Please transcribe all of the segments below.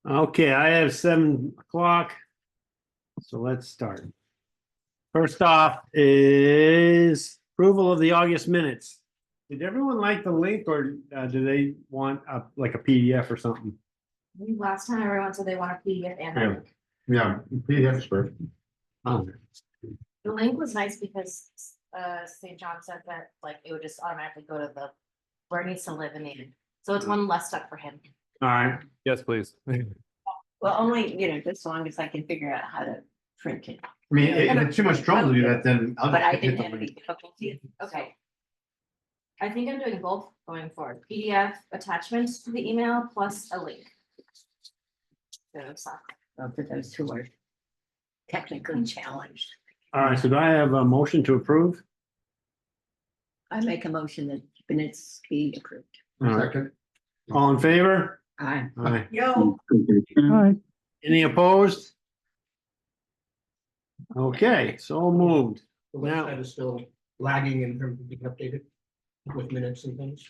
Okay, I have 7 o'clock. So let's start. First off is approval of the August minutes. Did everyone like the link or do they want like a PDF or something? Last time everyone said they want a PDF and a Yeah. link. Yeah, PDF is great. Oh, The link was nice because St. John said that like it would just automatically go to the where it needs to live in the end. So it's one less step for him. all right. Yes, please. Well, only, just as long as I can figure out how to print it, I mean, if it's too much trouble to do that, then I'll but I just hit didn't the have any link. difficulty. Okay. I think I'm doing both going forward. PDF attachments to the email plus a link. So, Both of those two are technically challenged. All right, so do I have a motion to approve? I make a motion that minutes be approved. All right. Second. All in favor? Aye. Aye. Yo. Any opposed? Okay, so moved. The Now- website is still lagging in terms of being updated with minutes and things.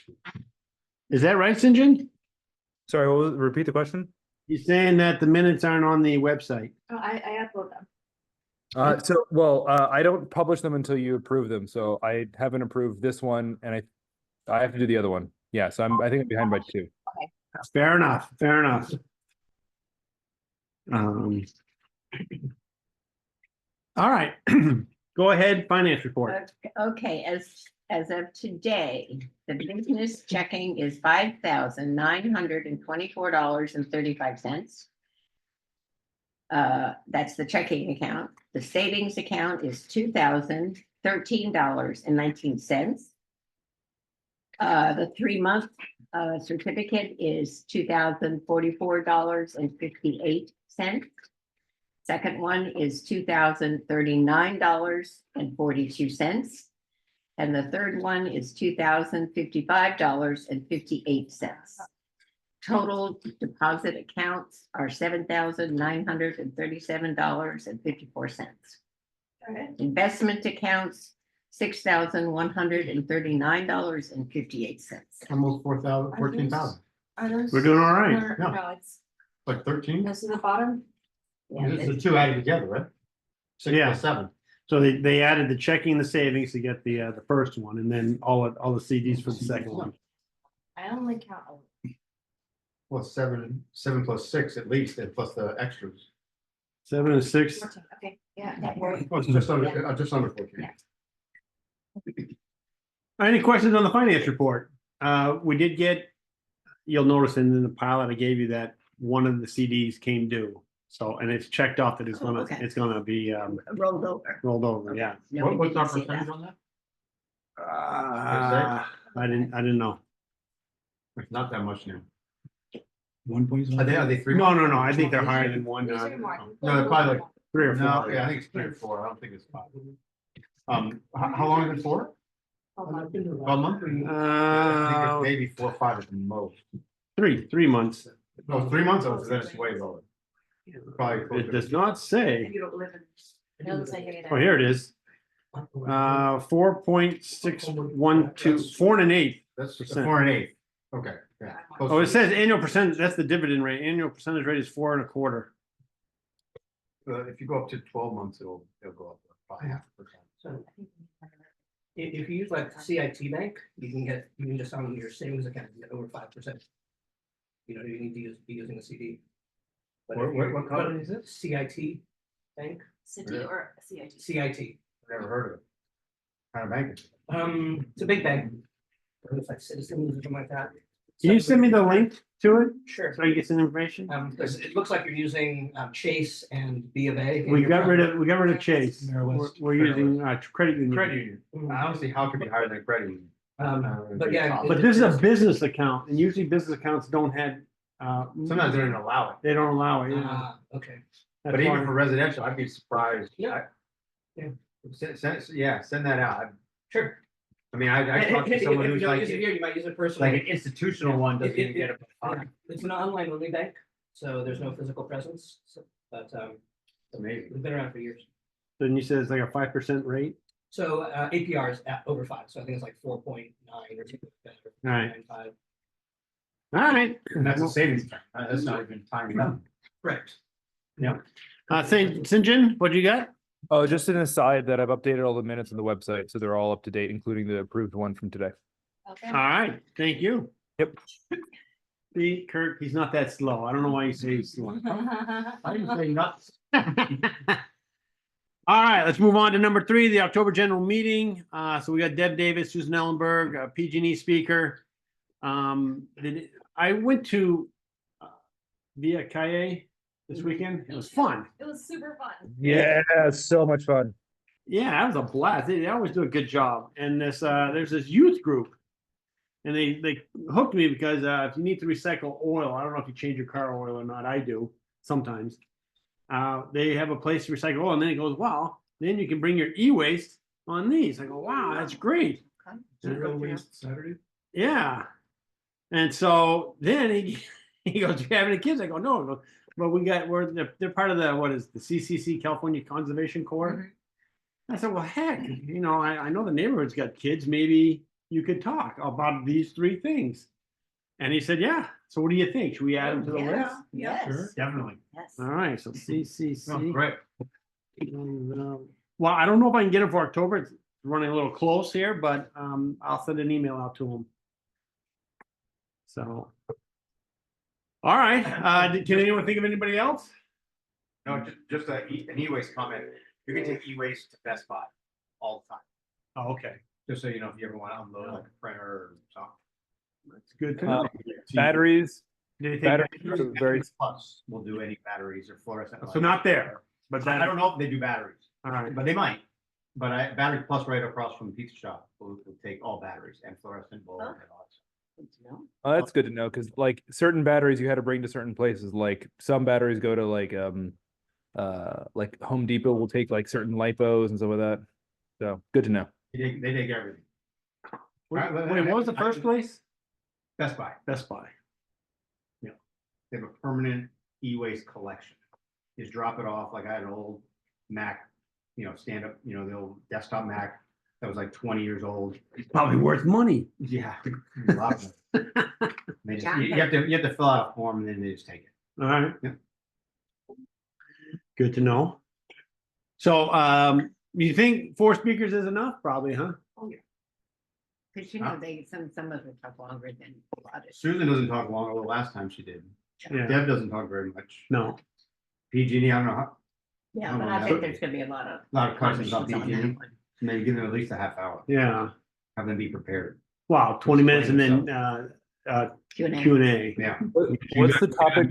Is that right, St. John? Sorry, repeat the question? He's saying that the minutes aren't on the website. oh, I upload them. I don't publish them until you approve them, so I haven't approved this one, and I have to do the other one. Yeah, so I think I'm behind by 2. Fair enough, fair enough. All right, go ahead, finance report. Okay, as of today, the business checking is $5,924.35. That's the checking account. The savings account is $2,013.19. The 3-month certificate is $2,044.58. Second one is $2,039.42. And the third one is $2,055.58. Total deposit accounts are $7,937.54. Okay. Investment accounts, $6,139.58. Almost 14,000. Are those? We're doing all right. No, no, it's Like 13? this is the bottom. This is the two added together, right? 6 Yeah. plus 7. So they added the checking, the savings to get the first one, and then all the CDs for the second one. I only count. Well, 7 plus 6 at least, and plus the extras. 7 and 6. 14. Okay, yeah, that works. Oh, it's just under 14. Yeah. Any questions on the finance report? We did get, you'll notice in the pilot, I gave you that one of the CDs came due. So, and it's checked off that it's Oh, okay. gonna be Rolled over. rolled over, yeah. No, we What's our didn't see percentage that. on that? I didn't know. It's not that much now. 1.0. Are they 3? No, I think they're higher than one. These are more. No, they're probably like 3 or 4. No, yeah, I think it's 3 or 4. I don't think it's 5. How long is it for? 12 months? I think it's maybe 4 or 5 at the most. 3 months. No, 3 months, oh, so then it's way lower. Probably It closer does to- not say. You don't live in. It doesn't say any of Oh, that. here it is. 4.612, 4 1/8. That's percent. 4 1/8. Okay, yeah. Oh, it says annual percentage, that's the dividend rate. Annual percentage rate is 4 1/4. If you go up to 12 months, it'll go up by 0.5%. So if you use like CIT Bank, you can just on your savings account, you get over 5%. You know, you need to be using a CD. But if What you- company is it? CIT Bank, City or CIT. CIT. Never heard of it. Kind of bank is it? It's a big bank. It's like Citizens or something like that. Can you send me the link to it Sure. so I can get some information? Because it looks like you're using Chase and B of A. We got rid of Chase. Maryland. We're using credit union. Credit union. I don't see how it could be higher than credit union. But yeah. But this is a business account, and usually business accounts don't have. Sometimes they don't allow it, They don't allow it. Yeah. Okay. That's but even why- for residential, I'd be surprised. Yeah. Yeah. Send that out. Sure. I mean, I talked to someone If you who's don't like, use it here, you might use it personally. like an institutional one doesn't even get it. It's an online only bank, so there's no physical presence, but It's amazing. it's been around for years. Then you said it's like a 5% rate. So APR is at over 5, so I think it's like 4.9 or 2. Right. All right. And that's a savings time. That's not even time enough. Correct. St. John, what do you got? Oh, just an aside that I've updated all the minutes on the website, so they're all up to date, including the approved one from today. Okay. All right, thank you. Yep. See, Kirk, he's not that slow. I don't know why you say he's slow. I didn't say nuts. All right, let's move on to number 3, the October general meeting. So we got Deb Davis, Susan Ellenberg, PG&E speaker. I went to Via Calle this weekend. It was fun. It was super fun. Yeah, so much fun. Yeah, that was a blast. They always do a good job. And there's this youth group, and they hooked me because if you need to recycle oil, I don't know if you change your car oil or not. I do sometimes. They have a place to recycle oil, and then it goes, wow, then you can bring your e-waste on these. I go, wow, that's great. Zero waste Saturday? Yeah. And so then he goes, do you have any kids? I go, no. I go, but they're part of the CCC, California Conservation Corps. I said, well, heck, I know the neighborhood's got kids. Maybe you could talk about these 3 things. And he said, yeah. So what do you think? Should we add them to the list? Yes. Sure, definitely. Yes. All right. So CCC. No, great. Well, I don't know if I can get them for October. It's running a little close here, but I'll send an email out to them. So, all right. Can anyone think of anybody else? No, just an e-waste comment. You can take e-waste to Best Buy all the time. Oh, okay. Just so you know, if you ever want to unload like a printer or something. That's good to know. Batteries. Do you think Batteries are very. Plus will do any batteries or fluorescent. so not there, but I don't know if they do batteries, All right. but they might. But Battery Plus right across from the pizza shop will take all batteries and fluorescent bulbs and all that stuff. Good to know. Oh, that's good to know because like certain batteries you had to bring to certain places. Like some batteries go to like Home Depot will take like certain lipos and stuff like that. So good to know. They take everything. Wait, what was the first place? Best Buy. Best Buy. They have a permanent e-waste collection. You just drop it off. Like I had an old Mac, stand up, the old desktop Mac that was like 20 years old. It's probably worth money. Yeah, a lot of it. They just, you have to fill out a form and then they just take it. All right. Yeah. Good to know. So, you think 4 speakers is enough? Probably, huh? Because some of it took longer than a lot of. Susan doesn't talk long, although last time she did. Yeah. Deb doesn't talk very much. No. PG&E, I don't know how, Yeah, but I think there's gonna be a lot of. questions about questions on PG&E. that one. Maybe give them at least a half hour. Yeah. Have them be prepared. Wow, 20 minutes and then Q&A. Q&A. Yeah. What's the topic?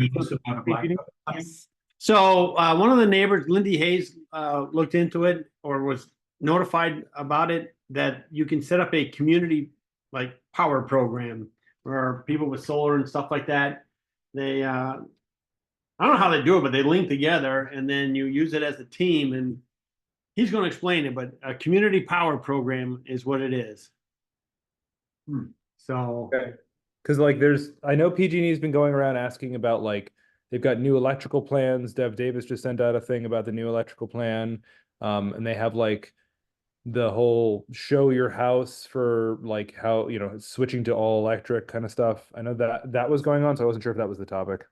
Yes. So one of the neighbors, Lindy Hayes, looked into it or was notified about it that you can set up a community like power program where people with solar and stuff like that, they I don't know how they do it, but they link together and then you use it as a team. And he's going to explain it, but a community power program is what it is. So Okay. Because like I know PG&E has been going around asking about like they've got new electrical plans. Dev Davis just sent out a thing about the new electrical plan. And they have like the whole show your house for like how, switching to all electric kind of stuff. I know that was going on, so I wasn't sure if that was the topic.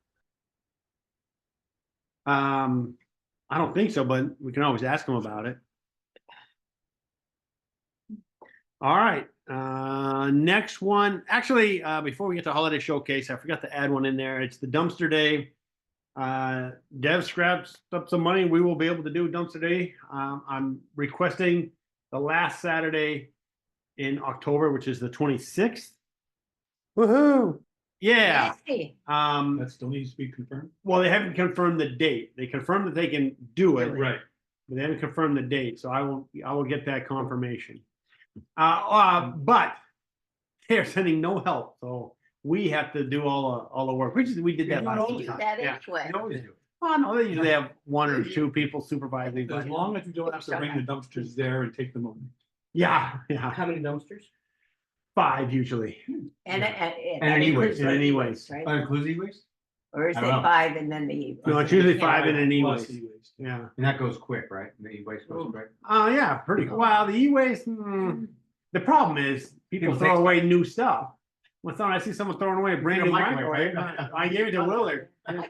I don't think so, but we can always ask them about it. All right. Next one. Actually, before we get to holiday showcase, I forgot to add one in there. It's the dumpster day. Dev scraps up some money. We will be able to do dumpster day. I'm requesting the last Saturday in October, which is the 26th. Woohoo! Yeah. Yay. That still needs to be confirmed? Well, they haven't confirmed the date. They confirmed that they can do it. Right. But they haven't confirmed the date, so I will get that confirmation. But they're sending no help, so we have to do all the work. We did that last Do year. that Yeah. anyway. You always do it. Well, no, they usually have 1 or 2 people supervising. As But long as you don't have to bring the dumpsters there and take them home. yeah, How many dumpsters? 5 usually. And anyways, and anyways. right? That includes e-waste? Or is it I don't know. 5 and then the? No, it's usually 5 and an Plus e-waste. e-waste. Yeah. And that goes quick, right? The e-waste goes quick. Yeah, pretty cool. Well, the e-waste. The problem is people People throw take- away new stuff. Well, I see someone throwing away a brand new microwave. I gave it to Willard. There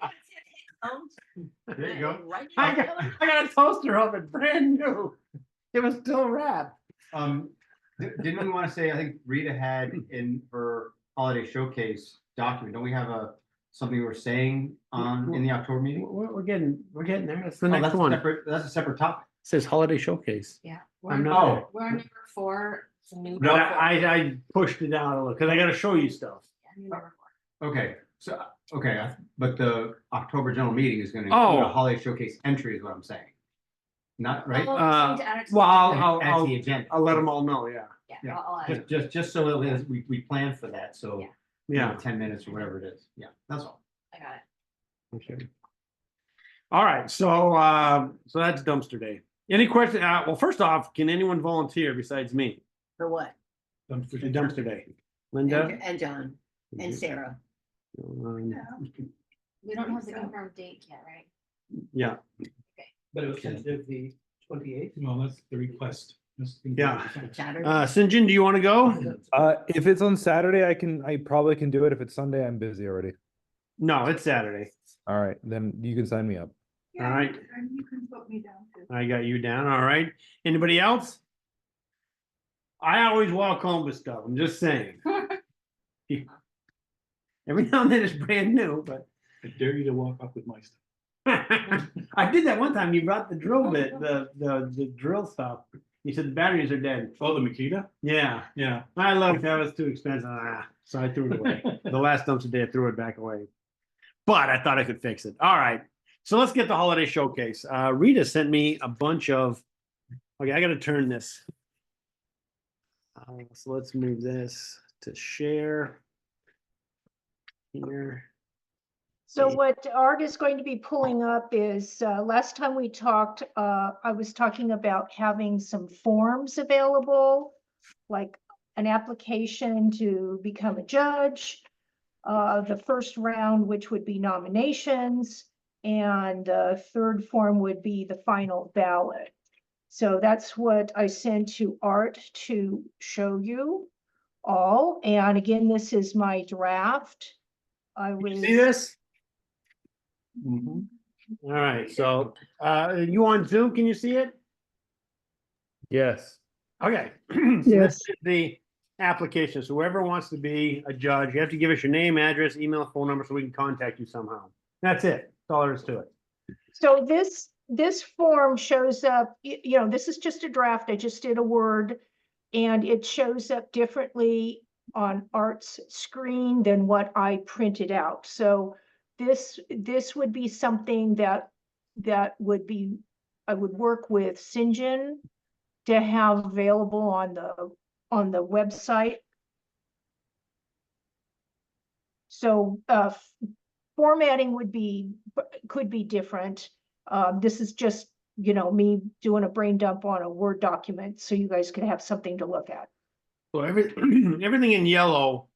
you go. I got a toaster oven, brand new. It was still wrapped. Didn't we want to say, I think Rita had in her holiday showcase document, don't we have something we were saying in the October meeting? We're getting there. That's the Oh, next that's one. That's a separate topic. It says holiday showcase. Yeah. I'm not Oh. there. We're on number 4. It's a new. No, I pushed it down a little because I got to show you stuff. Yeah, new number 4. Okay, so, okay, but the October general meeting is gonna Oh. include a holiday showcase entry is what I'm saying. Not, right? Oh, Uh, we need to add it to the well, agenda. Add to the agenda. I'll let them all know. Yeah. Yeah, yeah. I'll add it. Just so that we plan for that, so. Yeah. Yeah. 10 minutes or whatever it is, yeah, that's all. I got it. Okay. All right. So that's dumpster day. Any question? Well, first off, can anyone volunteer besides me? For what? For dumpster day? Linda? And John and Sarah. Um, We don't have the confirmed date yet, right? Yeah. But it was tentative the 28th. Well, that's the request. Yeah. Saturday. St. John, do you want to go? If it's on Saturday, I probably can do it. If it's Sunday, I'm busy already. No, it's Saturday. All right, then you can sign me up. All right. And you can put me down too. I got you down. All right. Anybody else? I always walk home with stuff. I'm just saying. Every now and then it's brand new, but I dare you to walk up with my stuff. I did that one time. You brought the drill bit, the drill stuff. You said the batteries are dead. Oh, the Makita? Yeah. Yeah. I love that was too expensive. So I threw it away. The last dumpster day, I threw it back away. But I thought I could fix it. All right. So let's get the holiday showcase. Rita sent me a bunch of. Okay, I got to turn this. So let's move this to share. Here. So what Art is going to be pulling up is, last time we talked, I was talking about having some forms available, like an application to become a judge, the first round, which would be nominations, and the third form would be the final ballot. So that's what I sent to Art to show you all. And again, this is my draft. I You was. see this? All right. So you on Zoom? Can you see it? Yes. Okay. So this is the application. So whoever wants to be a judge, you have to give us your name, address, email, phone number, so we can contact you somehow. That's it. That's all there is to it. So this form shows up, you know, this is just a draft. I just did a Word, and it shows up differently on Art's screen than what I printed out. So this would be something that would be, I would work with Sinjin to have available on the website. So formatting could be different. This is just, you know, me doing a brain dump on a Word document so you guys could have something to look at. So everything in yellow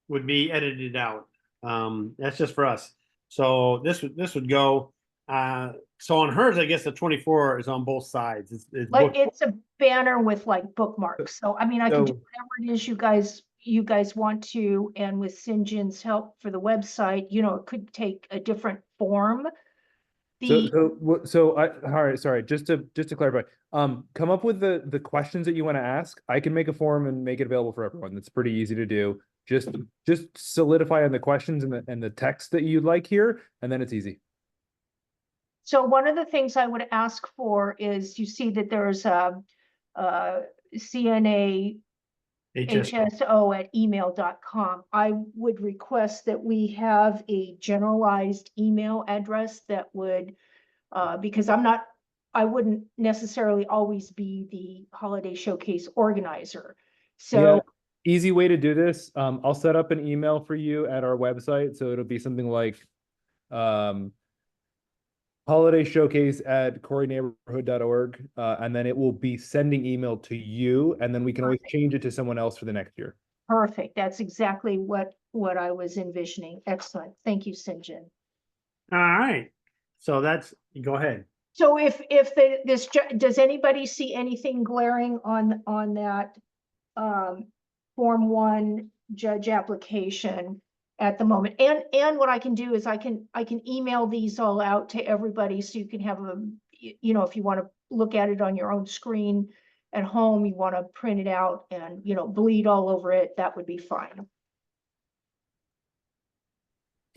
would be edited out. That's just for us. So this would go. So on hers, I guess the 24 is on both sides. It's Like book- it's a banner with like bookmarks. So I mean, I can do So- whatever it is you guys want to, and with Sinjin's help for the website, you know, it could take a different form. So all right, sorry, just to clarify, come up with the questions that you want to ask. I can make a form and make it available for everyone. That's pretty easy to do. Just solidify on the questions and the text that you'd like here, and then it's easy. So one of the things I would ask for is, you see that there's a CNA hso@email.com. I would request that we have a generalized email address that would, because I wouldn't necessarily always be the holiday showcase organizer. So Yeah, easy way to do this. I'll set up an email for you at our website. So it'll be something like, holiday showcase at coryneighborhood.org. And then it will be sending email to you, and then we can always change it to someone else for the next year. perfect. That's exactly what I was envisioning. Excellent. Thank you, Sinjin. All right. So go ahead. So if does anybody see anything glaring on that Form 1 judge application at the moment. And what I can do is I can email these all out to everybody so you can have them, you know, if you want to look at it on your own screen at home, you want to print it out and, you know, bleed all over it, that would be fine.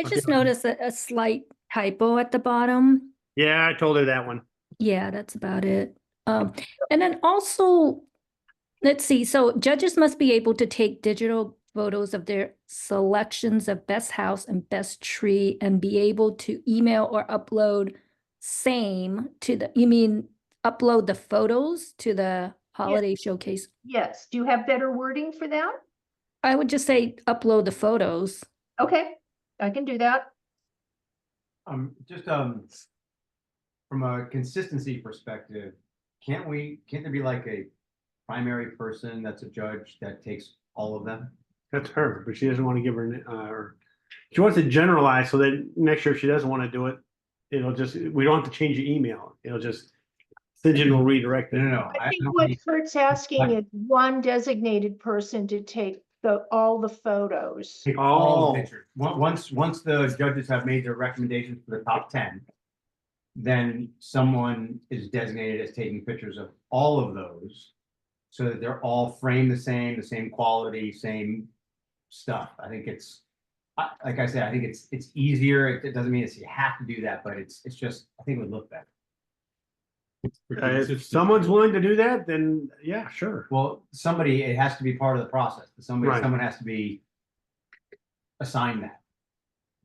I just noticed a slight typo at the bottom. Yeah, I told her that one. Yeah, that's about it. And then also, let's see, so judges must be able to take digital photos of their selections of best house and best tree and be able to email or upload same to the, you mean upload the photos to the holiday showcase? Yes, do you have better wording for that? I would just say upload the photos. Okay, I can do that. Just from a consistency perspective, can't there be like a primary person that's a judge that takes all of them? That's her, but she doesn't want to give her, she wants to generalize so that next year if she doesn't want to do it, it'll just, we don't have to change the email. It'll just, Cynthia will redirect it. No. I think what Kurt's asking is one designated person to take all the photos. Take all Oh. the pictures. Once the judges have made their recommendations for the top 10, then someone is designated as taking pictures of all of those so that they're all framed the same quality, same stuff. I think it's, like I said, I think it's easier. It doesn't mean you have to do that, but it's just, I think it would look better. If someone's willing to do that, then yeah, sure. Well, it has to be part of the process. Right. Someone has to be assigned that.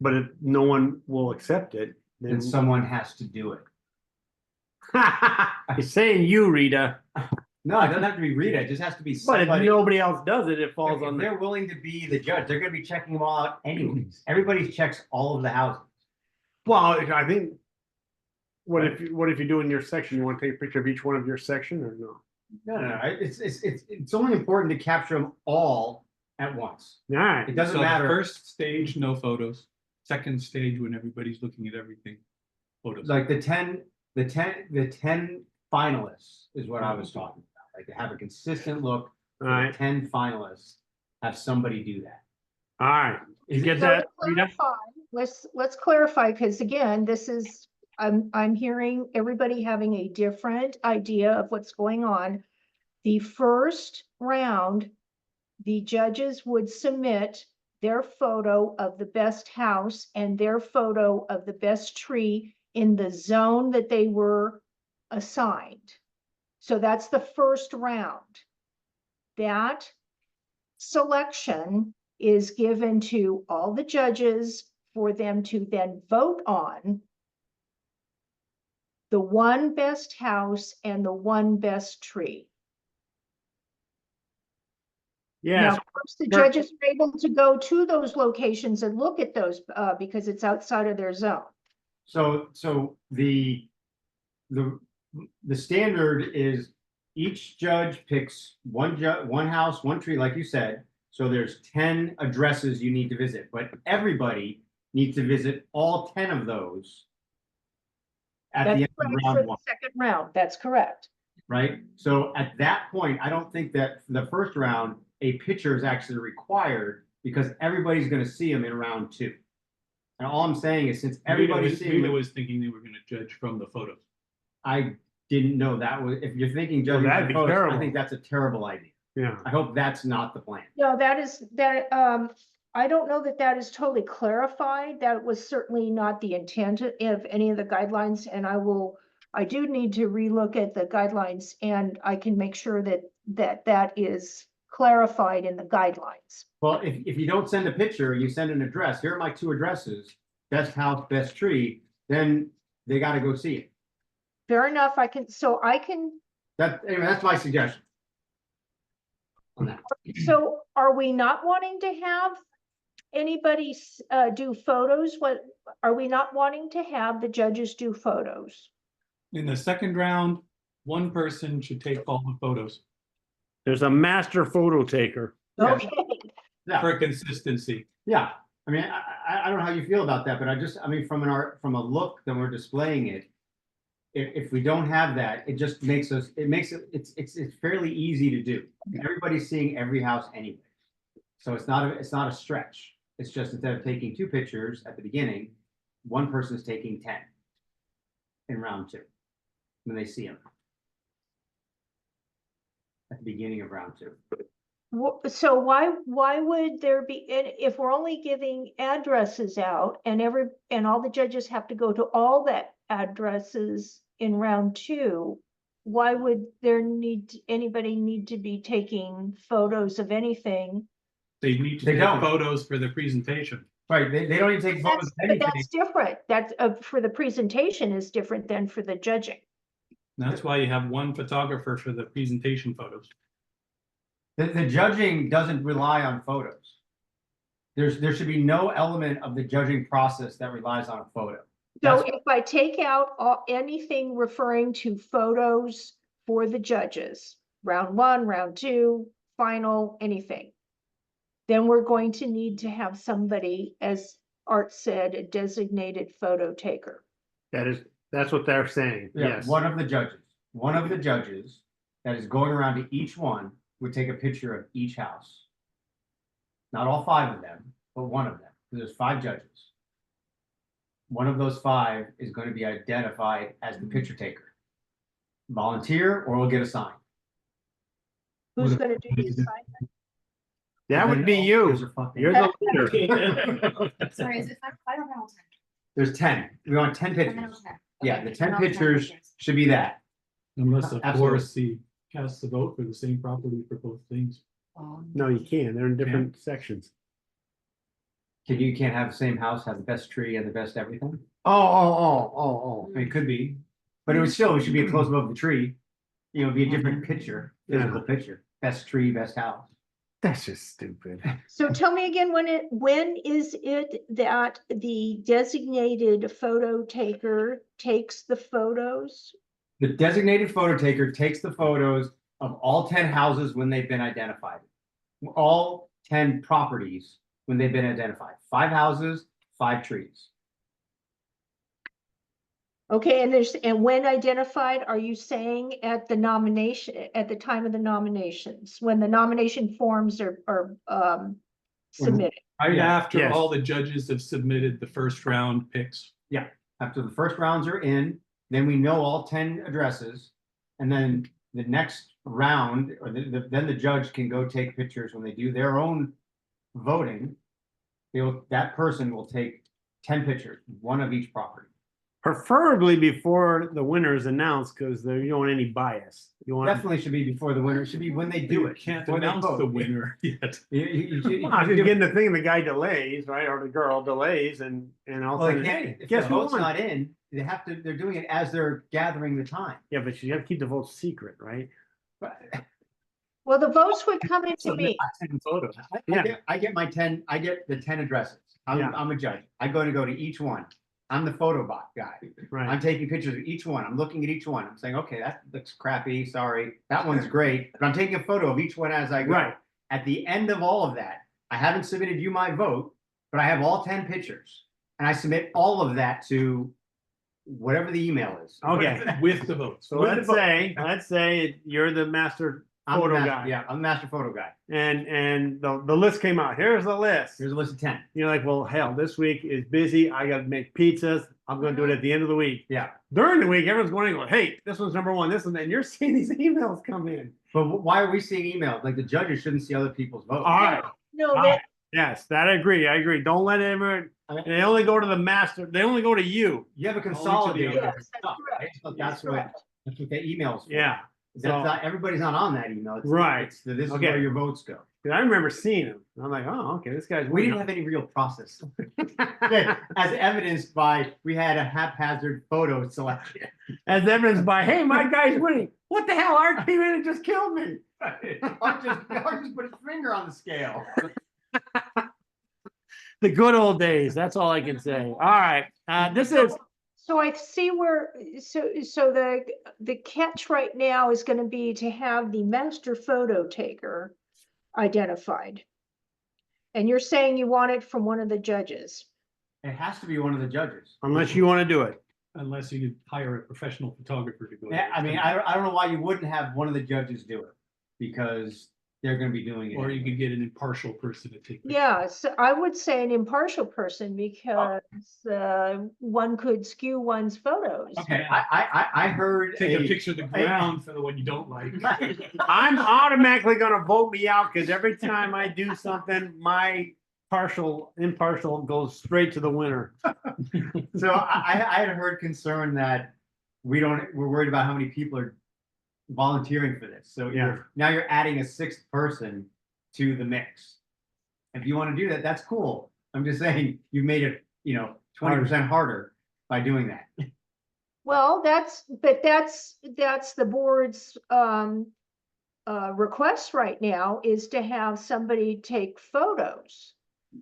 But if no one will accept it, then Then someone has to do it. You're saying you, Rita, No, it doesn't have to be Rita. It just has to be but if somebody. nobody else does it, it falls If on they're them. willing to be the judge, they're gonna be checking them all out anyways. Everybody checks all of the houses. Well, I think, what if you do in your section, you want to take a picture of each one of your section or no? No. It's only important to capture them all at once. All right. It doesn't So the matter. first stage, no photos. Second stage, when everybody's looking at everything, photos. Like the 10 finalists is what I was talking about. Like to have a consistent look. All For the right. 10 finalists, have somebody do that. All right. You get So to that, Rita? clarify, let's clarify, because again, this is, I'm hearing everybody having a different idea of what's going on. The first round, the judges would submit their photo of the best house and their photo of the best tree in the zone that they were assigned. So that's the first round. That selection is given to all the judges for them to then vote on the one best house and the one best tree. Now, Yes. of course, the judges are able to go to those locations and look at those because it's outside of their zone. So the standard is each judge picks one house, one tree, like you said. So there's 10 addresses you need to visit, but everybody needs to visit all 10 of those at That's the end correct of for round the one, second round. That's correct. right? So at that point, I don't think that for the first round, a picture is actually required because everybody's going to see them in round 2. And all I'm saying is since everybody's seeing Rita them, was thinking they were gonna judge from the photos. I didn't know that was, if you're thinking Well, judging that'd by be photos, I terrible. think that's a terrible idea. Yeah. I hope that's not the plan. No, I don't know that that is totally clarified. That was certainly not the intent of any of the guidelines, and I do need to relook at the guidelines, and I can make sure that is clarified in the guidelines. Well, if you don't send a picture, you send an address, here are my 2 addresses, best house, best tree, then they gotta go see it. Fair enough, anyway, That's my suggestion. On that. so are we not wanting to have anybody do photos? Are we not wanting to have the judges do photos? In the second round, one person should take all the photos There's a master photo taker. Yeah. Okay, Yeah, for consistency. yeah. I mean, I don't know how you feel about that, but I mean, from a look that we're displaying it, if we don't have that, it just makes it's fairly easy to do. Everybody's seeing every house anyway. So it's not a stretch. It's just instead of taking 2 pictures at the beginning, one person is taking 10 in round 2 when they see them at the beginning of round 2. So why would there be, if we're only giving addresses out and all the judges have to go to all that addresses in round 2, why would anybody need to be taking photos of anything? They need to They take don't. photos for the presentation. Right, they don't even take photos of But anything. that's different. That's for the presentation is different than for the judging. That's why you have one photographer for the presentation photos. The judging doesn't rely on photos. There should be no element of the judging process that relies on a photo. So That's- if I take out anything referring to photos for the judges, round 1, round 2, final, anything, then we're going to need to have somebody, as Art said, a designated photo taker. That's what they're saying, Yeah, yes. one of the judges that is going around to each one would take a picture of each house. Not all 5 of them, but one of them, because there's 5 judges. One of those 5 is going to be identified as the picture taker. Volunteer or will get a sign. Who's Would- gonna do the assignment? That would be you. There's a fucking- You're the leader. Sorry, is it 5? I don't know. There's 10. We want 10 pictures. Yeah, the 10 pictures should be that. Unless, of Absolutely. course, he casts the vote for the same property for both things. No, you can't. They're in different sections. You can't have the same house, have the best tree and the best everything? Oh. I mean, it could be, but it should be a close above the tree. You know, be a different picture, physical picture. Best tree, best house. That's just stupid. So tell me again, when is it that the designated photo taker takes the photos? The designated photo taker takes the photos of all 10 houses when they've been identified. All 10 properties when they've been identified. 5 houses, 5 trees. Okay, and when identified, are you saying at the nomination, at the time of the nominations, when the nomination forms are submitted? Right Yeah, after yes. all the judges have submitted the first round picks. After the first rounds are in, then we know all 10 addresses. And then the next round, or then the judge can go take pictures when they do their own voting. That person will take 10 pictures, one of each property. Preferably before the winner is announced, because you don't want any bias. You want Definitely should be before the winner. It should be when they do it. Can't before they announce vote. the winner yet. If you're getting the thing, the guy delays, right, or the girl delays, and all Well, of a they sudden, can't, hey, if guess the who vote's won? not in, they're doing it as they're gathering the time. Yeah, but you got to keep the vote secret, right? But Well, the votes would come into me. Photos. I get my 10, I get the 10 addresses. Yeah. I'm a judge. I go to each one. I'm the photo bot guy. Right. I'm taking pictures of each one. I'm looking at each one. I'm saying, okay, that looks crappy. Sorry. That one's great. But I'm taking a photo of each one as I go. Right. At the end of all of that, I haven't submitted you my vote, but I have all 10 pictures. And I submit all of that to whatever the email is. Okay. With the votes. So let's say you're the master I'm the photo master- guy. Yeah, I'm the master photo guy. And the list came out. Here's the list. Here's a list of 10. You're like, well, hell, this week is busy. I got to make pizzas. I'm going to do it at the end of the week. Yeah. During the week, everyone's going to go, hey, this one's number 1. This one, and you're seeing these emails come in. But why are we seeing emails? Like the judges shouldn't see other people's votes. All right. No, All that, right. Yes, that I agree. Don't let everyone. They only go to the master. They only go to you. You have a Only to consolidated the yes, stuff, that's right? correct. So that's correct. what the emails for. Yeah. That's So- not, everybody's not on that email. It's, Right. It's this is Okay. where your votes go. 'Cause I remember seeing them. I'm like, oh, okay, this guy's We winning. didn't have any real process. As evidenced by, we had a haphazard photo selection. As evidenced by, hey, my guy's winning. What the hell? Art came in and just killed me. Art just put his finger on the scale. The good old days. That's all I can say. All right. This is so I see where, so the catch right now is gonna be to have the master photo taker identified. And you're saying you want it from one of the judges. It has to be one of the judges. unless you want to do it. Unless you could hire a professional photographer to go. Yeah, I mean, I don't know why you wouldn't have one of the judges do it. Because they're gonna be doing it. Or you could get an impartial person to take. pictures. Yeah, so I would say an impartial person because one could skew one's photos. Okay, I heard. Take a picture of the ground for the one you don't like. I'm automatically gonna vote me out because every time I do something, my impartial goes straight to the winner. So I had heard concern that we're worried about how many people are volunteering for this. So now you're adding a sixth person to the mix. If you want to do that, that's cool. I'm just saying you made it, 20% harder by doing that. Well, that's the board's request right now is to have somebody take photos.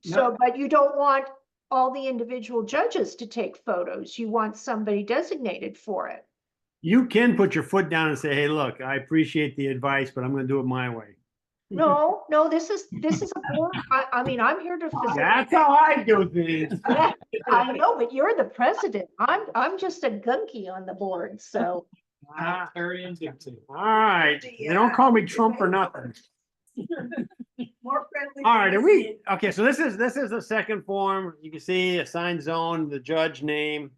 So, but you don't want all the individual judges to take photos. You want somebody designated for it. You can put your foot down and say, hey, look, I appreciate the advice, but I'm gonna do it my way. No, this is a board. I mean, I'm here to facilitate. That's how I do things. I know, but you're the president. I'm just a gunky on the board, so. Ah, all right, they don't call me Trump for nothing. More friendly. All right, okay, so this is the second form. You can see assigned zone, the judge name,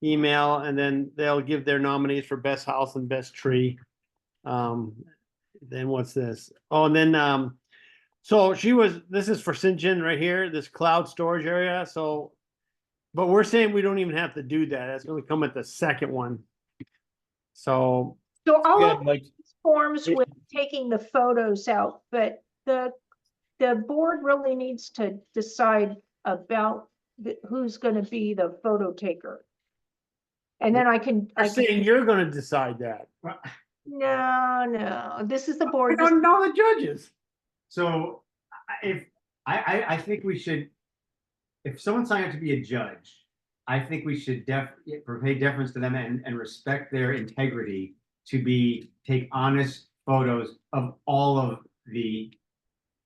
email, and then they'll give their nominees for best house and best tree. Then what's this? Oh, and then so this is for St. John right here, this cloud storage area. So, but we're saying we don't even have to do that. That's going to come at the second one. So I'll Yeah, look at like- these forms with taking the photos out, but the board really needs to decide about who's gonna be the photo taker. And then I can, I'm saying you're going to decide that. no, this is the I board. don't know the judges. So I think we should, if someone signed up to be a judge, I think we should pay deference to them and respect their integrity to take honest photos of all of the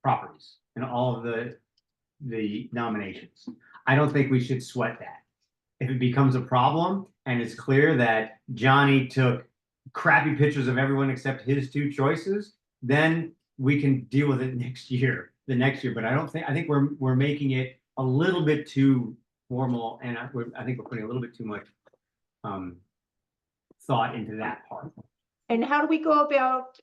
properties and all of the nominations. I don't think we should sweat that. If it becomes a problem and it's clear that Johnny took crappy pictures of everyone except his two choices, then we can deal with it the next year. But I think we're making it a little bit too formal, and I think we're putting a little bit too much thought into that part. And how do we go about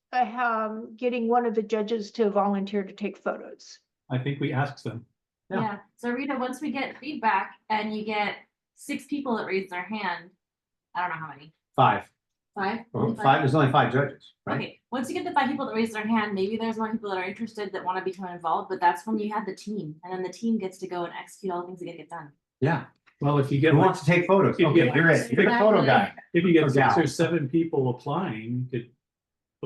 getting one of the judges to volunteer to take photos? I think we asked them. Yeah. Yeah, so Rita, once we get feedback and you get 6 people that raise their hand, I don't know how many, 5. 5? Well, 5. There's only 5 judges, right? Okay, once you get the 5 people that raise their hand, maybe there's more people that are interested that want to become involved, but that's when you have the team, and then the team gets to go and execute all the things that get done. Yeah. Well, if you get Who wants to take photos? If you Okay, get- you're it. You're the photo guy. if you get Or 6 gal. or 7 people applying, the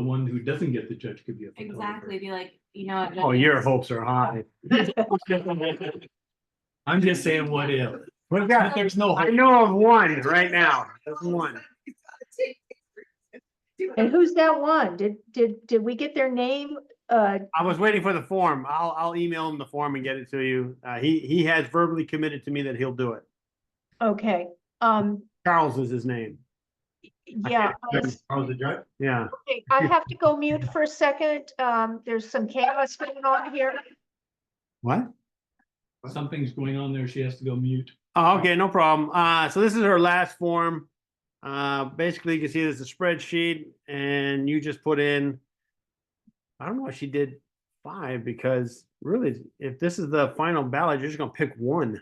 one who doesn't get the judge could be a photographer. Exactly, be like, you know what? Oh, your hopes are high. I'm just saying what if. We've got, There's no I hope. know of one right now. There's one. And who's that one? Did we get their name? I was waiting for the form. I'll email him the form and get it to you. He has verbally committed to me that he'll do it. Okay, Charles is his name. yeah. Charles the judge? Yeah. Okay, I have to go mute for a second. There's some chaos going on here. What? Something's going on there. She has to go mute. Oh, okay, no problem. So this is her last form. Basically, you can see there's a spreadsheet, and you just put in. I don't know why she did 5 because really, if this is the final ballot, you're just gonna pick one.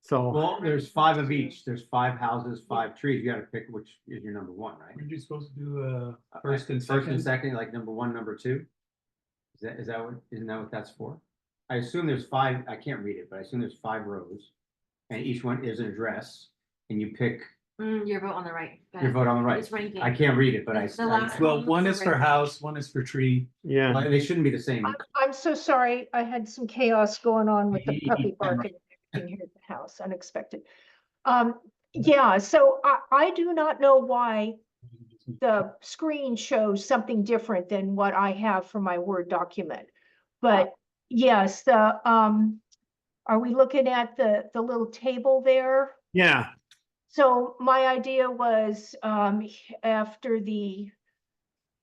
So Well, there's 5 of each. There's 5 houses, 5 trees. You gotta pick which is your number 1, right? Aren't you supposed to do first and First and second? second, like number 1, number 2? Isn't that what that's for? I assume there's 5, I can't read it, but I assume there's 5 rows. And each one is an address, and you pick Your vote on the right. Go your ahead. vote on the right. It's ranking. I can't read it, but I. The last Well, one Looks is for right. house, one is for tree. yeah, They shouldn't be the same. I'm so sorry. I had some chaos going on with the puppy barking and everything here at the house, unexpected. Yeah, so I do not know why the screen shows something different than what I have for my Word document. But yes, are we looking at the little table there? yeah. So my idea was, after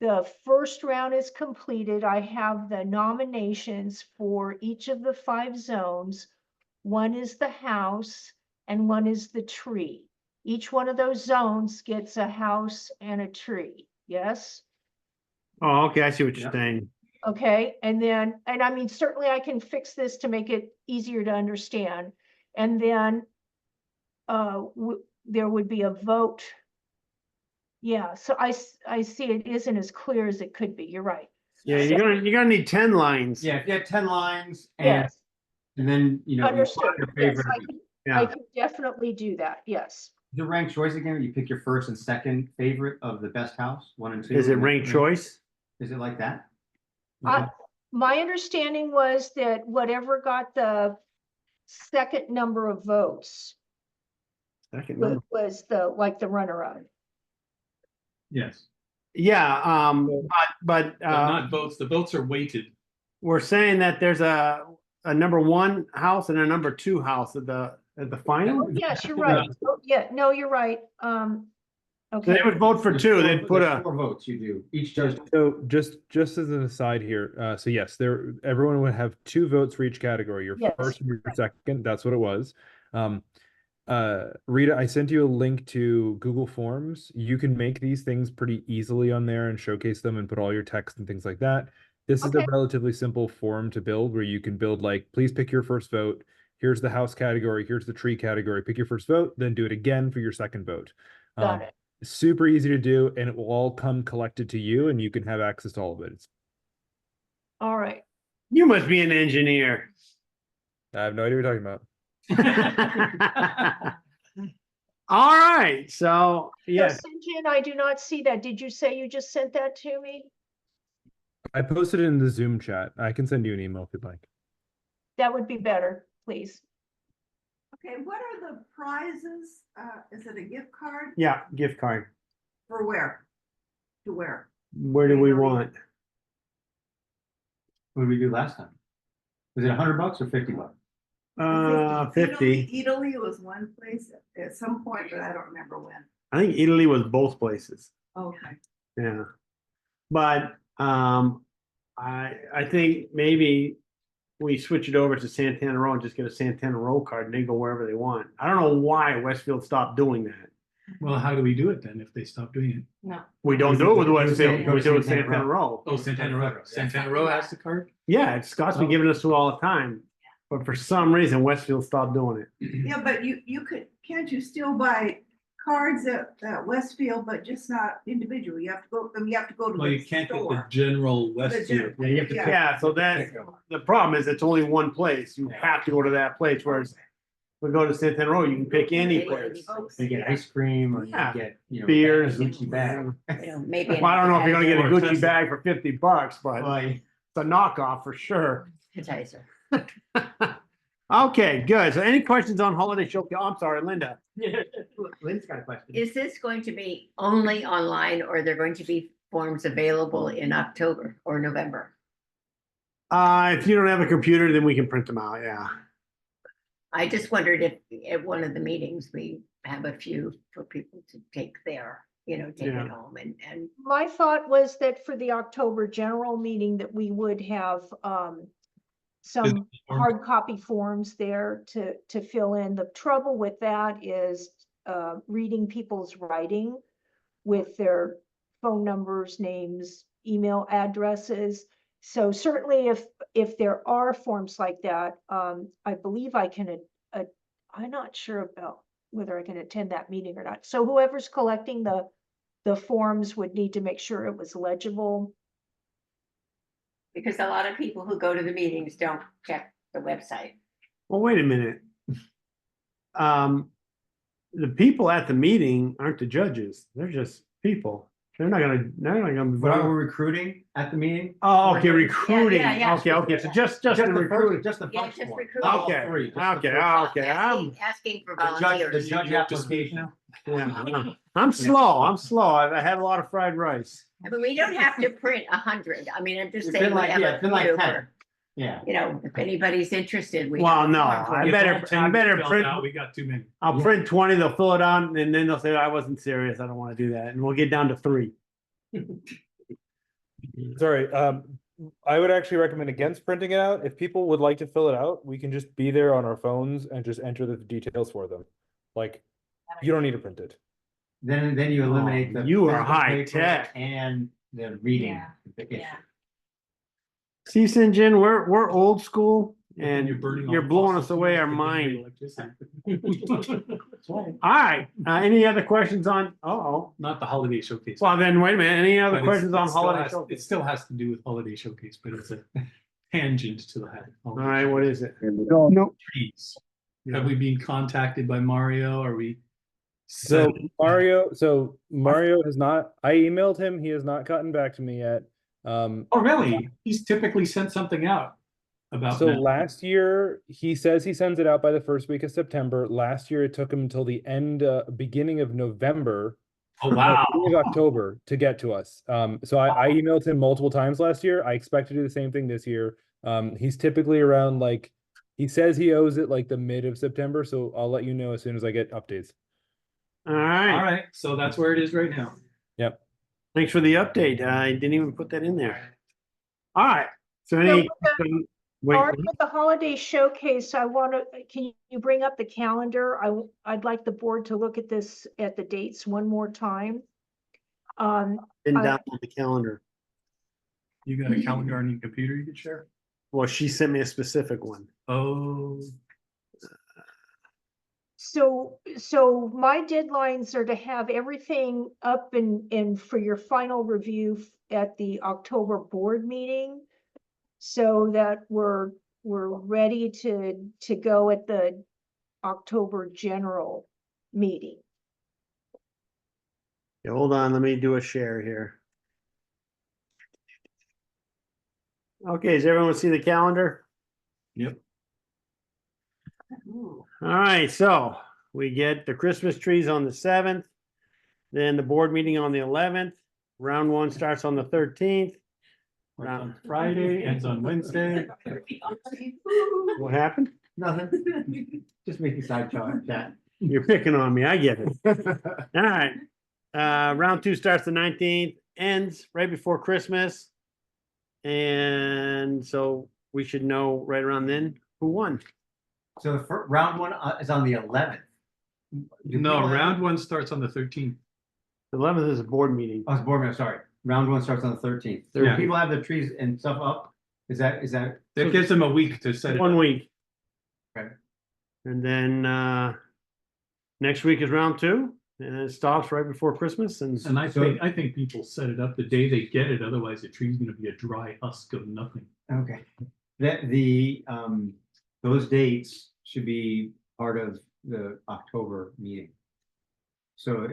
the first round is completed. I have the nominations for each of the 5 zones. One is the house and one is the tree. Each one of those zones gets a house and a tree. Yes? Oh, okay, I see what you're Yep. saying. Okay, and then, and I mean, certainly I can fix this to make it easier to understand. And then there would be a vote. Yeah, so I see it isn't as clear as it could be. You're right. Yeah, you're gonna need 10 lines. Yeah, if you had 10 lines and, Yes, then, you know. you understood. find your Yes, favorite. I Yeah. can definitely do that. Yes. The ranked choice again, you pick your first and second favorite of the best house, 1 and 2. Is it and then ranked three. choice? Is it like that? My understanding was that whatever got the second number of votes Second number. was the, like the runner-up. Yes, Yeah, but but not votes. The votes are weighted. we're saying that there's a number 1 house and a number 2 house at the final. Oh, yes, you're right. Oh, yeah, no, you're right. So Okay. they would vote for 2, they'd put There's a, 4 votes you do. Each judge. So just as an aside here, so yes, everyone would have 2 votes for each category. Your Yes. first and your second. That's what it was. Rita, I sent you a link to Google Forms. You can make these things pretty easily on there and showcase them and put all your text and things like that. This is a Okay. relatively simple form to build where you can build like, please pick your first vote. Here's the house category. Here's the tree category. Pick your first vote, then do it again for your second vote. Got it. Super easy to do, and it will all come collected to you, and you can have access to all of it. All right. you must be an engineer. I have no idea what you're talking about. All right, so, So yes, St. I do not see that. Did you say you just sent that to me? I posted it in the Zoom chat. I can send you an email if you'd like. That would be better, please. Okay, what are the prizes? Is it a gift card yeah, gift card. for where? To where? Where do we want? What did we do last time? Was it $100 or $50? 50. Italy was one place at some point, but I don't remember when. I think Italy was both places. Okay. Yeah. But I think maybe we switch it over to Santana Row and just get a Santana Row card and they go wherever they want. I don't know why Westfield stopped doing that. Well, how do we do it then if they stop doing it? No. We don't do it with Go to Westfield, Santana- we do it with Santana Santana Row. Oh, Santana Row. Santana Row has the card? Yeah, Scott's been giving us to all the time. But for some reason, Westfield stopped doing it. Yeah, but you could, can't you still buy cards at Westfield, but just not individual? You have to go, you have to go to Well, the you can't get the store. general Westfield. Yeah, you have to. Yeah. Yeah, so that, the problem is it's only one place. You have to go to that place, whereas we go to Santana Row, you can pick any place. You get ice cream or you Yeah. get, Beers. Gucci bag. Maybe. Well, I don't know if you're gonna get a Or Gucci Tesla. bag for $50, but Well, it's a knockoff for sure. Appetizer. Okay, good. So any questions on holiday show? Oh, I'm sorry, Linda. Lynn's got a question. Is this going to be only online, or are there going to be forms available in October or November? If you don't have a computer, then we can print them out, yeah. I just wondered if at one of the meetings, we have a few for people to take there, take Yeah. it home and My thought was that for the October general meeting that we would have some hard copy forms there to fill in. The trouble with that is reading people's writing with their phone numbers, names, email addresses. So certainly if there are forms like that, I believe I can, I'm not sure about whether I can attend that meeting or not. So whoever's collecting the forms would need to make sure it was legible. because a lot of people who go to the meetings don't check the website. Well, wait a minute. The people at the meeting aren't the judges. They're just people. They're not gonna be. But are we recruiting at the meeting? Oh, okay, recruiting. yeah. Okay, so just Just the the recruiting. first, just the Yeah, first just one. recruiting. All Okay, three, just the okay, first one. Asking for The judge volunteers. application. Yeah, I'm slow. I had a lot of fried rice. I mean, we don't have to print 100. I mean, I'm just It's saying. been we like, have yeah, a it's been like few 10. for- Yeah. If anybody's interested, we. Well, have a no, form for I If better- all 10 I better filled print- out, We got too many. I'll print 20, they'll fill it on, and then they'll say, I wasn't serious. I don't want to do that. And we'll get down to 3. Sorry, I would actually recommend against printing it out. If people would like to fill it out, we can just be there on our phones and just enter the details for them. Like, you don't need to print it. Then you eliminate the. You are physical high paper tech. And the reading. Yeah, issue. yeah. See, St. John, we're old school and You're burning all you're the blowing fossil us away fuels our to generate mind. electricity. All right, any other questions on, uh-oh, Not the holiday showcase. well then, wait a minute, any other But questions on it still holiday has- showcase? It still has to do with holiday showcase, but it's a tangent to the. All right, what is it? Trees. Have we been contacted by Mario? Are we? So Mario has not, I emailed him, he has not gotten back to me yet. Oh, really? He's typically sent something out about. So now. last year, he says he sends it out by the first week of September. Last year, it took him until the beginning of November. Oh, wow. Beginning of October to get to us. So I emailed him multiple times last year. I expect to do the same thing this year. He's typically around like, he says he owes it like the mid of September, so I'll let you know as soon as I get updates. All All right, right, so that's where it is right now. Yep. thanks for the update. I didn't even put that in there. All right, so any, wait, Art, with the holiday showcase, I want to, can you bring up the calendar? I'd like the board to look at this, at the dates one more time. pin I- down on the calendar. You got a calendar on your computer you could share? Well, she sent me a specific one. Oh, So my deadlines are to have everything up and for your final review at the October board meeting. So that we're ready to go at the October general meeting. Yeah, hold on, let me do a share here. Okay, does everyone see the calendar? yep. All right, so we get the Christmas trees on the 7th, then the board meeting on the 11th. Round one starts on the 13th. Starts on Friday, ends on Wednesday. What happened? Nothing. Just making side chat. You're picking on me, I get it. All right. Round two starts the 19th, ends right before Christmas. And so we should know right around then who won. So the round one is on the 11th. No, round one starts on the 13th. The 11th is a board meeting. Oh, it's board member, sorry. Round one starts on the 13th. Do Yeah. people have their trees and stuff up? Is that? That gives them a week to set it. 1 up. week. Okay. And then next week is round two, and it stops right before Christmas. And And I think people set it up the day they get it, otherwise the tree's gonna be a dry husk of nothing. Okay. Those dates should be part of the October meeting. So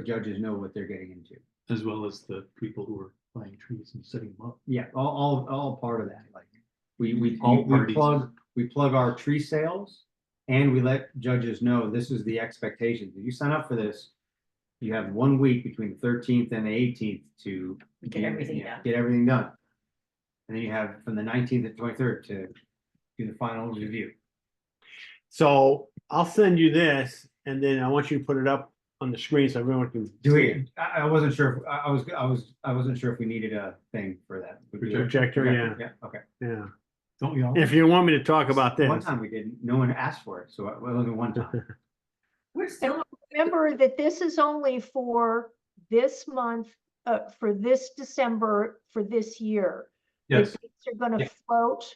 judges know what they're getting into. As well as the people who are buying trees and setting them up. Yeah, all part of that, like, we All parties. plug our tree sales. And we let judges know this is the expectation. If you sign up for this, you have 1 week between the 13th and the 18th to Get everything done. Get everything done. And then you have from the 19th to 23rd to do the final review. so I'll send you this, and then I want you to put it up on the screen so everyone can Do see we? it. I wasn't sure. I wasn't sure if we needed a thing for that. Projector, yeah. Yeah. Okay. Yeah. Don't we all? If you want me to talk about this. One time we didn't. No one asked for it, so it was only one time. We're still, Remember that this is only for this month, for this December, for this year. The Yes, dates are gonna Yeah. float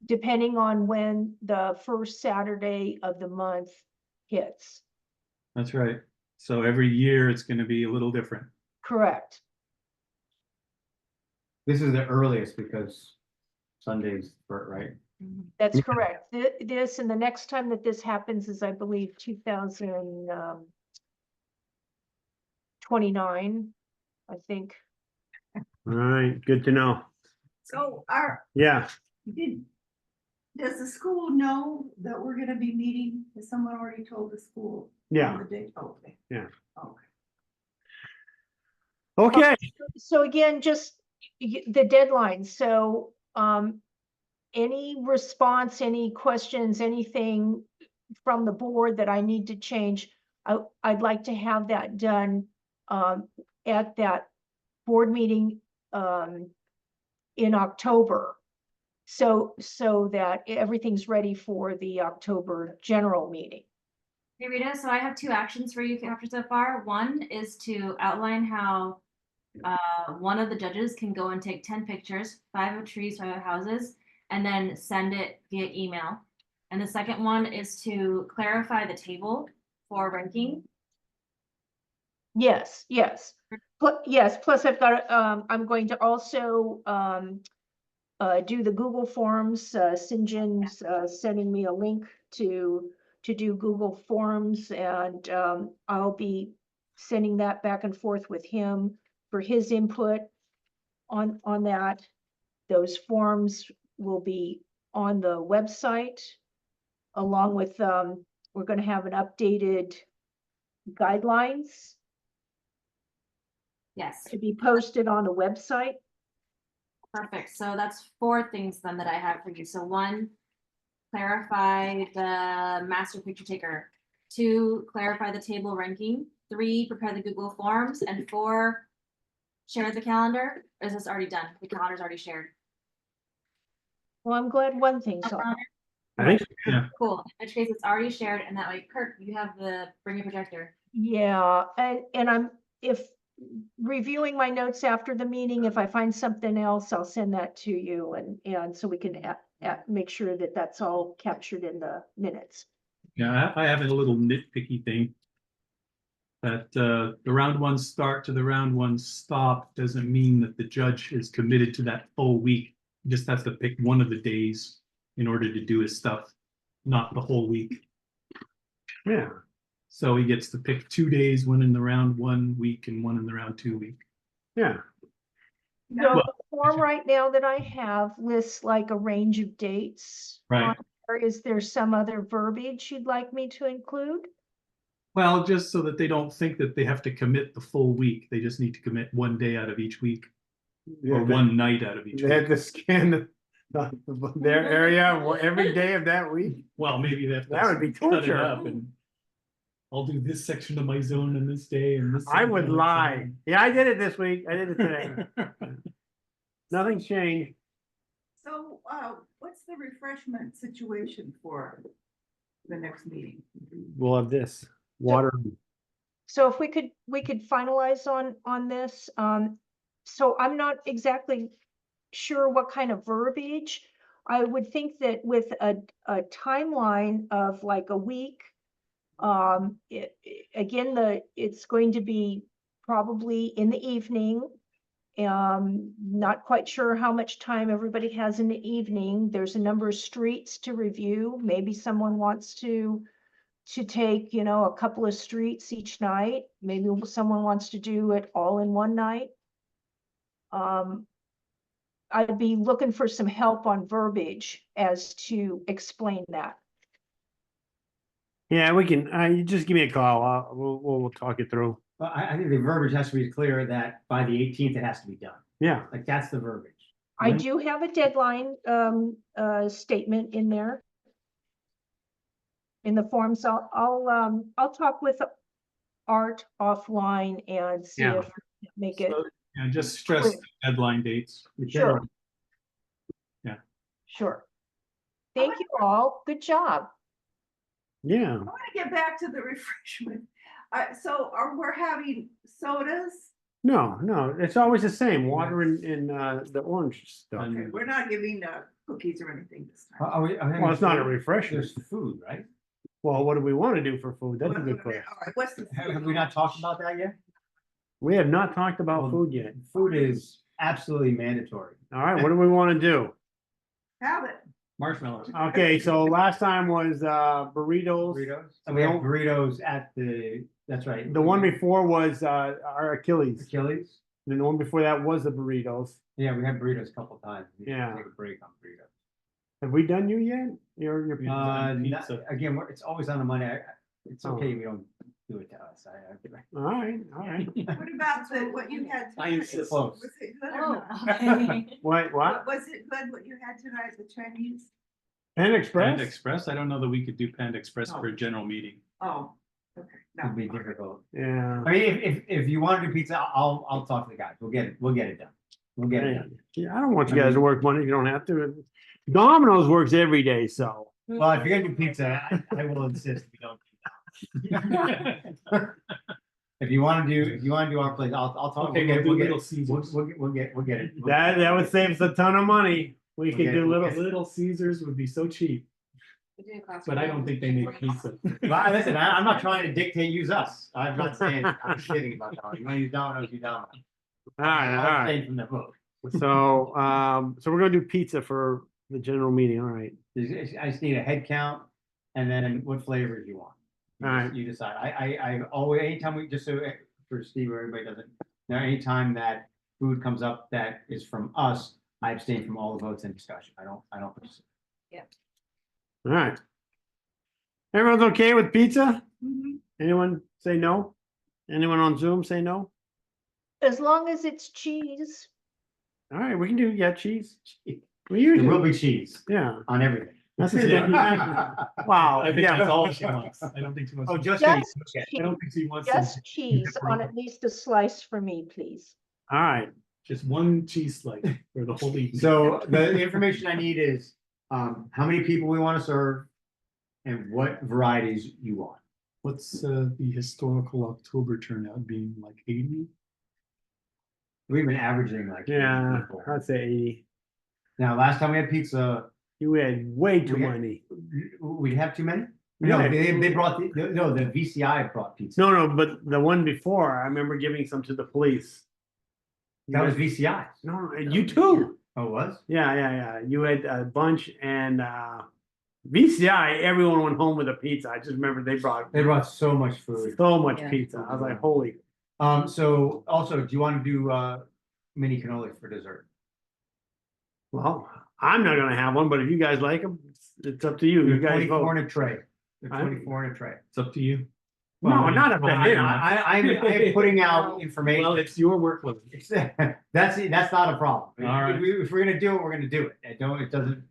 depending on when the first Saturday of the month hits. that's right. So every year it's gonna be a little different. Correct. This is the earliest because Sunday's right. That's correct. This and the next time that this happens is, I believe, 2029, I think. All right, good to know. so Yeah, does the school know that we're gonna be meeting? Has someone already told the school? on yeah, the date? Okay. Yeah. Okay. okay. So again, just the deadline. So any response, any questions, anything from the board that I need to change, I'd like to have that done at that board meeting in October. So that everything's ready for the October general meeting. Hey Rita, so I have two actions for you after so far. One is to outline how one of the judges can go and take 10 pictures, 5 of trees, 5 of houses, and then send it via email. And the second one is to clarify the table for ranking. Yes, yes. Yes, plus I've got, I'm going to also, do the Google Forms, St. John's, sending me a link to do Google Forms, and, I'll be sending that back and forth with him for his input on that. Those forms will be on the website, along with, we're gonna have an updated guidelines Yes, to be posted on the website. perfect. So that's 4 things then that I have for you. So 1, clarify the master picture taker. 2, clarify the table ranking. 3, prepare the Google Forms. And 4, share the calendar. Or is this already done? The calendar's already shared. Well, I'm glad one thing's Oh, on. I think, Cool. In which case it's already shared, and that way, Kirk, you have the bring your projector. Yeah, and I'm, if reviewing my notes after the meeting, if I find something else, I'll send that to you, and so we can make sure that that's all captured in the minutes. Yeah, I have a little nitpicky thing. That the round 1 start to the round 1 stop doesn't mean that the judge is committed to that full week. He just has to pick one of the days in order to do his stuff, not the whole week. yeah, So he gets to pick 2 days, one in the round 1 week and one in the round 2 week. yeah. So Well- the form right now that I have lists like a range of dates. Right. Or is there some other verbiage you'd like me to include? Well, just so that they don't think that they have to commit the full week. They just need to commit one day out of each week Yeah, or one night out of each They had week. to scan their area every day of that week. Well, maybe they have to That would be cut it torture. up and I'll do this section of my zone on this day and this. I section would of my lie. zone. Yeah, I did it this week. I did it today. Nothing's changed. So, what's the refreshment situation for the next meeting? We'll have this water. So if we could finalize on this, so I'm not exactly sure what kind of verbiage. I would think that with a timeline of like a week, again, it's going to be probably in the evening. Not quite sure how much time everybody has in the evening. There's a number of streets to review. Maybe someone wants to take, a couple of streets each night. Maybe someone wants to do it all in one night. I'd be looking for some help on verbiage as to explain that. Yeah, we can, you just give me a call. We'll talk it through. But I think the verbiage has to be clear that by the 18th, it has to be done. Yeah, Like, that's the verbiage. I do have a deadline, statement in there. In the form, so I'll talk with Art offline and see Yeah. if make it, Yeah, just stress the deadline dates. sure. Yeah. Sure. Thank you all. Good job. yeah. I want to get back to the refreshment. So we're having sodas? No, it's always the same, water and the orange stuff. Okay, we're not giving cookies or anything this time. Well, it's not a refreshment. There's food, right? Well, what do we want to do for food? That's a good All question. right, what's the? Have we not talked about that yet? We have not talked about Well, food yet. Food is absolutely mandatory. All right, what do we want to do? Have it. Marshmallows. Okay, so last time was burritos. And we have burritos at that's right. The one before was our Achilles. Achilles. Then the one before that was the burritos. Yeah, we had burritos a couple times. We need to Yeah. Take a break on burritos. Have we done you yet? Your Pizza. Again, it's always on the money. It's Oh. okay. We don't do it to us. all right. What about what you had I tonight? insist. Was it good or Oh, not? okay. What? Was it good what you had tonight, the Chinese? Panda Express? Panda Express, I don't know that we could do Panda Express for a general meeting. Oh, okay. No. It'd be difficult. Yeah. I mean, if you want to do pizza, I'll talk to the guys. We'll get it done. We'll get it. Yeah, I don't want you guys to work Monday if you don't have to. Domino's works every day, so. Well, if you're gonna do pizza, I will insist we don't. If you wanna do our place, I'll talk. Okay, we'll we'll do get- Little Caesars. We'll get it. That would save us a ton of money. We could do little, Little Caesars would be so cheap, but I don't think they make pizza. Well, listen, I'm not trying to dictate, use us. I'm not saying, I'm kidding about Domino's. You wanna use Domino's, use Domino's. alright, I'm alright. staying from the book. So, so we're gonna do pizza for the general meeting, alright. I just need a head count and then what flavors you want. Alright. You decide. I always, anytime we, just so for Steve or everybody doesn't, now anytime that food comes up that is from us, I abstain from all the votes and discussion. I don't participate. Alright. Everyone's okay with pizza? Mhm. Anyone say no? Anyone on Zoom say no? As long as it's cheese. Alright, we can do, yeah, cheese. We There usually, will be cheese yeah. on everything. That's it. Wow, I think yeah. that's all she wants. I don't think she wants. Oh, just Just cheese. Okay. I don't think she wants some- Just cheese on at least a slice for me, please. Alright, just one cheese slice for the whole evening. So the information I need is, how many people we want to serve and what varieties you want. What's the historical October turnout being, like 80? We've been averaging like. 80 yeah, people. I'd say 80. Now, last time we had pizza, You had way too We had- many. we'd have too many? No. No, they brought, the VCI brought pizza. No, but the one before, I remember giving some to the police. That was VCI. No, you too. Oh, it was? Yeah. You had a bunch and VCI, everyone went home with a pizza. I just remember they brought They brought so much food. so much Yeah. pizza. I was like, holy. So also, do you want to do mini cannoli for dessert? Well, I'm not gonna have one, but if you guys like them, it's up to you. You They're guys 24 vote. in a tray. They're I'm- 24 in a tray. It's up to you. No, not up to Well, him. I'm putting out information. Well, it's your workload. That's not a problem. All right. If we're gonna do it, we're gonna do it. It doesn't.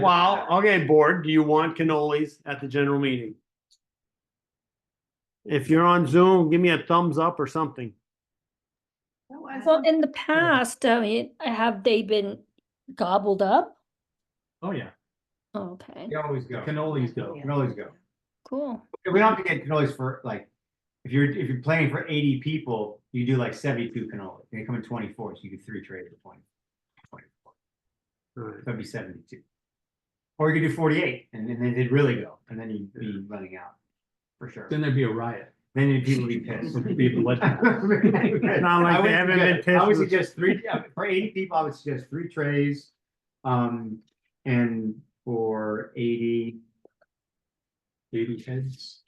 Well, okay, board, do you want cannolis at the general meeting? If you're on Zoom, give me a thumbs up or something. Well, in the past, I mean, have they been gobbled up? Oh, yeah. Okay, You always go. Cannolis go. Cannolis go. cool. We don't have to get cannolis for like, if you're planning for 80 people, you do like 72 cannolis. They come in 24, so you do 3 trays of 20. 24. Alright. That'd be 72. Or you could do 48 and then they'd really go, and then you'd be running out. For sure. Then there'd be a riot. Then people would be pissed. It'd be a bloodbath. Not like I would they haven't been suggest- I would pissed with- suggest 3, for 80 people, I would suggest 3 trays. And for 80, 80 heads.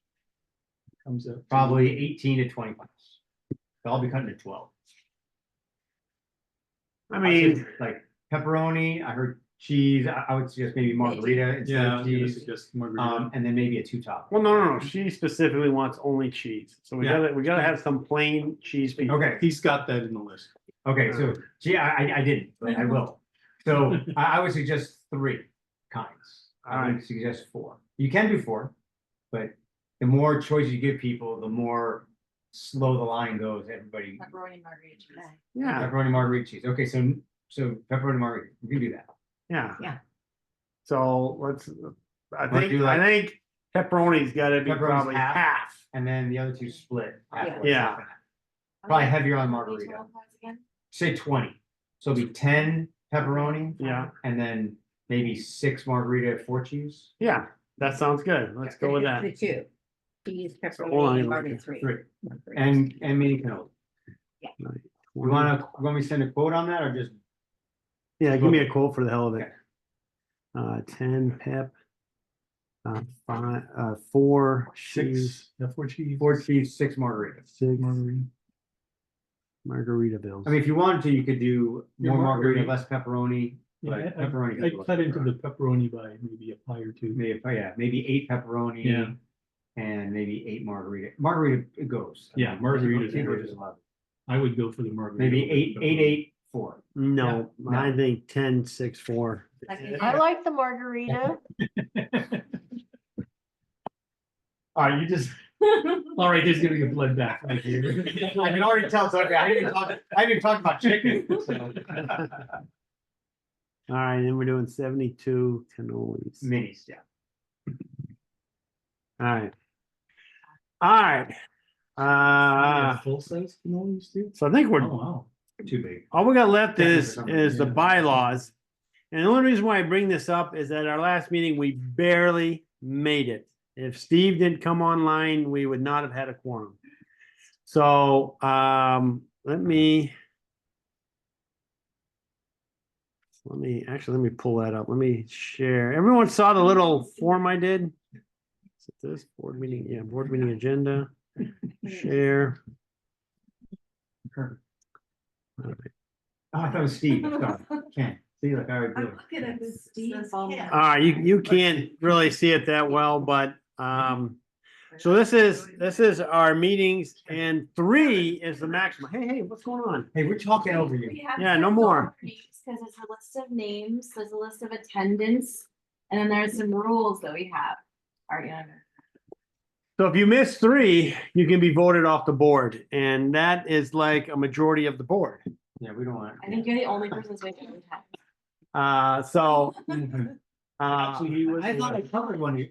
Comes up. to- probably 18 to 20 pounds. I'll be cutting to 12. I mean, Like pepperoni, I heard cheese, I would suggest maybe margarita instead Yeah, I of was gonna cheese. suggest margarita. And then maybe a 2-top. well, no. She specifically wants only cheese. So we Yeah. gotta have some plain cheese pizza. Okay, He's got that in the list. okay, so, gee, I didn't, but I will. So I would suggest 3 kinds. I would suggest 4. You can do 4, but the more choice you give people, the more slow the line goes. Everybody. Pepperoni margarita cheese. Yeah, Pepperoni margarita cheese. Okay, so pepperoni margarita, we can do that. yeah. Yeah. So let's, I Wanna think, do like- I think pepperoni's gotta be Pepperoni's probably half. half. And then the other 2 split. halfway, Yeah. half and half. Probably heavier on margarita. Say 20. So it'll be 10 pepperoni Yeah, and then maybe 6 margarita, 4 cheese. yeah, that sounds good. Let's go with that. The 2. Cheese, hold on, pepperoni, and margarita 3. 3. And mini cannoli. We want me to send a quote on that or just? Yeah, give me a quote for the hell of it. Okay. 10 pep. 4 cheese, 6. Yeah, 4 cheese. 4 cheese, 6 margarita. 6 margarita bills. I mean, if you wanted to, you could do Yeah, more margarita, margarita. less pepperoni. Yeah, But pepperoni. I cut into the pepperoni by maybe a pie or 2. Maybe 8 pepperoni. Yeah. And maybe 8 margarita. Margarita, it goes. Yeah, margarita is Margarita good. 11. I would go for the margarita. Maybe over the 8, 4. No, no. I think 10, 6, 4. I like the margarita. All right, you just, All right, there's gonna be a bloodbath right here. I can already tell, so I didn't even talk about chicken. so. All right, then we're doing 72 cannolis. Minis, yeah. All right. All right. Full size cannolis too? So I think Oh, we're, wow. Too big. all we got left Definitely is something, the yeah. bylaws. And the only reason why I bring this up is that our last meeting, we barely made it. If Steve didn't come online, we would not have had a quorum. So, let me pull that up. Let me share. Everyone saw the little form I did? Is it this board meeting? Yeah, board meeting agenda, share. Perfect. Oh, I thought it was Steve. Sorry. Ken. See, like I already I'm do. looking at this Steve's cat. You can't really see it that well, but, so this is our meetings, and 3 is the maximum. Hey, what's going on? Hey, we're talking over you. We have Yeah, to no go more. over names, Cause there's a list of names, there's a list of attendance, and then there's some rules that we have. So if you miss 3, you can be voted off the board, and that is like a majority of the board. Yeah, we don't want. I think you're the only person who's making time. Actually, he was. I thought I covered one. Yeah.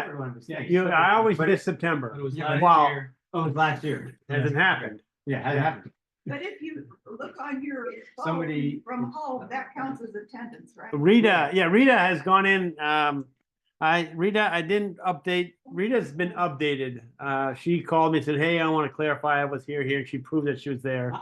Covered one of his things. I always But miss September. It was Yeah, last wow. year. Oh, it was last year. Hasn't happened. Yeah, it happened. But if you look on your phone Somebody- from home, that counts as attendance, right? Rita has gone in. Rita, I didn't update. Rita's been updated. She called me and said, "Hey, I want to clarify I was here," and she proved that she was there.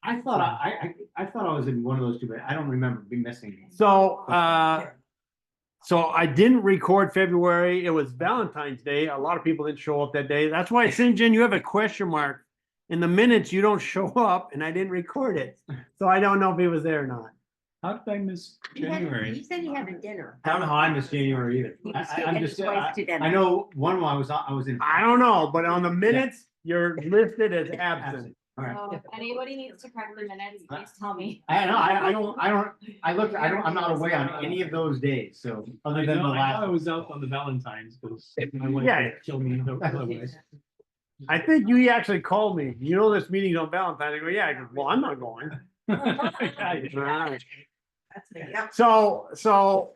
I thought I thought I was in one of those two, but I don't remember being missing. So I didn't record February. It was Valentine's Day. A lot of people didn't show up that day. That's why, St. John, you have a question mark. In the minutes, you don't show up, and I didn't record it. So I don't know if he was there or not. How did I miss January? You said you had a dinner. I don't know how I missed January either. He was I'm taken just. twice to dinner. I know one I was in. I don't know, but on the minutes, you're listed as absent. All right. So if anybody needs to correct the minutes, please tell me. I know. I'm not away on any of those days. So other than the I last. was out on the Valentine's because my wife Yeah. would kill me otherwise. I think you actually called me. You know this meeting's on Valentine's. I go, yeah. I go, well, I'm not going. Alright. Yep. So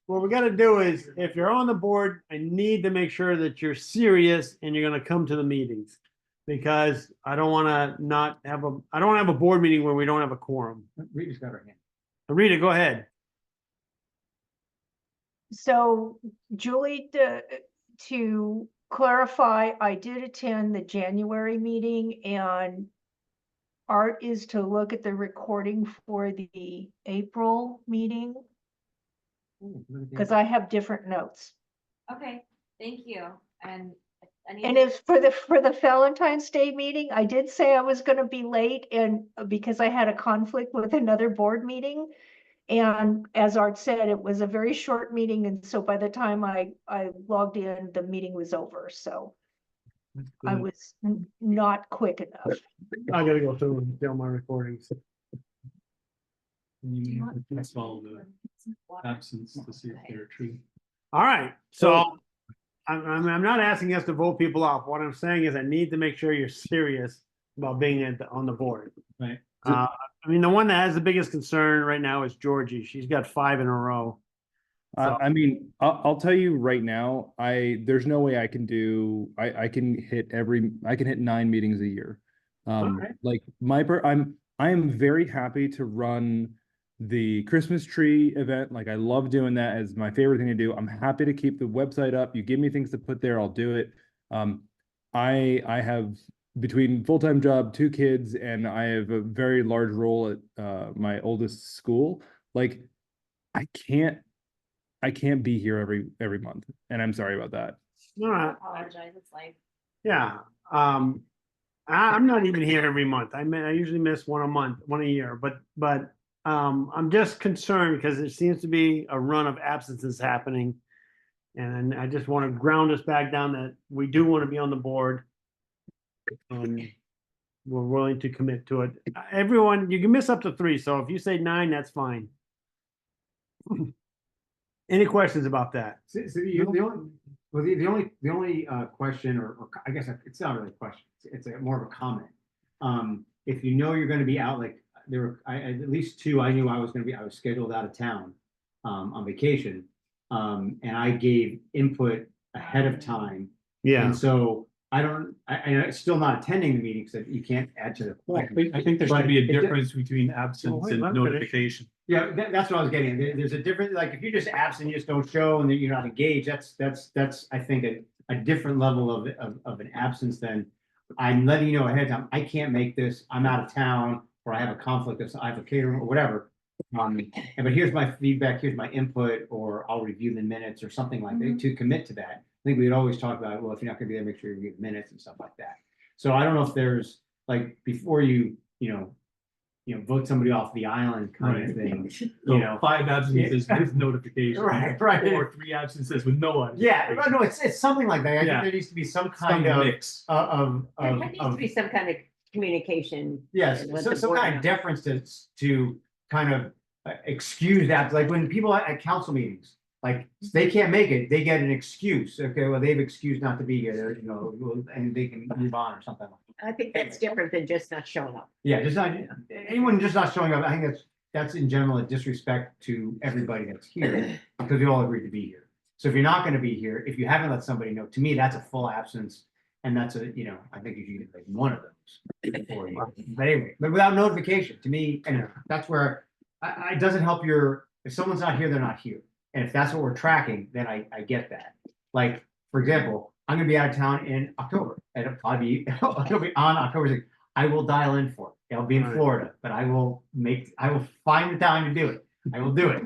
what we gotta do is, if you're on the board, I need to make sure that you're serious and you're gonna come to the meetings. Because I don't wanna I don't wanna have a board meeting where we don't have a quorum. Rita's got her hand. Rita, go ahead. So Julie, to clarify, I did attend the January meeting, and Art is to look at the recording for the April meeting, because I have different notes. Okay, thank you. And And as for the Valentine's Day meeting, I did say I was gonna be late, and because I had a conflict with another board meeting. And as Art said, it was a very short meeting, and so by the time I logged in, the meeting was over, so I was not quick enough. I gotta go through and do my recordings. You can follow the absence to see if they're true. All right, so I'm not asking us to vote people off. What I'm saying is I need to make sure you're serious about being on the board. Right. I mean, the one that has the biggest concern right now is Georgie. She's got 5 in a row. So- I mean, I'll tell you right now, there's no way I can I can hit 9 meetings a year. Okay. Like I am very happy to run the Christmas tree event. Like I love doing that as my favorite thing to do. I'm happy to keep the website up. You give me things to put there, I'll do it. I have, between full-time job, 2 kids, and I have a very large role at my oldest school. Like I can't be here every month, and I'm sorry about that. All I right. apologize, it's like. Yeah. I'm not even here every month. I usually miss one a year, but I'm just concerned because there seems to be a run of absences happening. And I just want to ground us back down that we do want to be on the board. And we're willing to commit to it. Everyone, you can miss up to 3. So if you say 9, that's fine. Any questions about that? So the Well, the only question, or I guess it's not really a question, it's more of a comment. If you know you're gonna be out, like, there were, at least two, I knew I was scheduled out of town, on vacation. And I gave input ahead of time. Yeah, And so I'm still not attending the meeting, because you can't add to the quorum. I think there should be a But it- difference between absence wait, and let me finish. notification. Yeah, that's what I was getting at. There's a difference, like, if you're just absent, you just don't show, and then you're not engaged, that's, I think, a different level of an absence than I'm letting you know ahead of time, I can't make this, I'm out of town, or I have a conflict, I have a catering, or whatever. But here's my feedback, here's my input, or I'll review the minutes, or something like that, to commit to that. I think we'd always talk about, well, if you're not gonna be there, make sure you review the minutes and stuff like that. So I don't know if there's, like, before you vote somebody off the island kind of thing, So you know. 5 absences with notification. Right, right. Or 3 absences with no one. Yeah, no, it's something like that. I Yeah. think there needs to be some Some kind of, mix. There needs to be some kind of communication. yes, with so the some board kind of members. deference to kind of excuse that, like when people at council meetings, like, they can't make it, they get an excuse. Okay, well, they've excused not to be here, and they can move on or something like that. I think that's different than just not showing up. Yeah, just not, anyone just not showing up, I think that's in general a disrespect to everybody that's here, because we all agreed to be here. So if you're not gonna be here, if you haven't let somebody know, to me, that's a full absence, and that's I think you should get like one of those before you. But anyway, but without notification, to me, and that's where, it doesn't help if someone's not here, they're not here. And if that's what we're tracking, then I get that. Like, for example, I'm gonna be out of town in October, and it'll probably be, it'll be on October 6th. I will dial in for it. I'll be in Right. Florida, but I will find the time to do it. I will do it.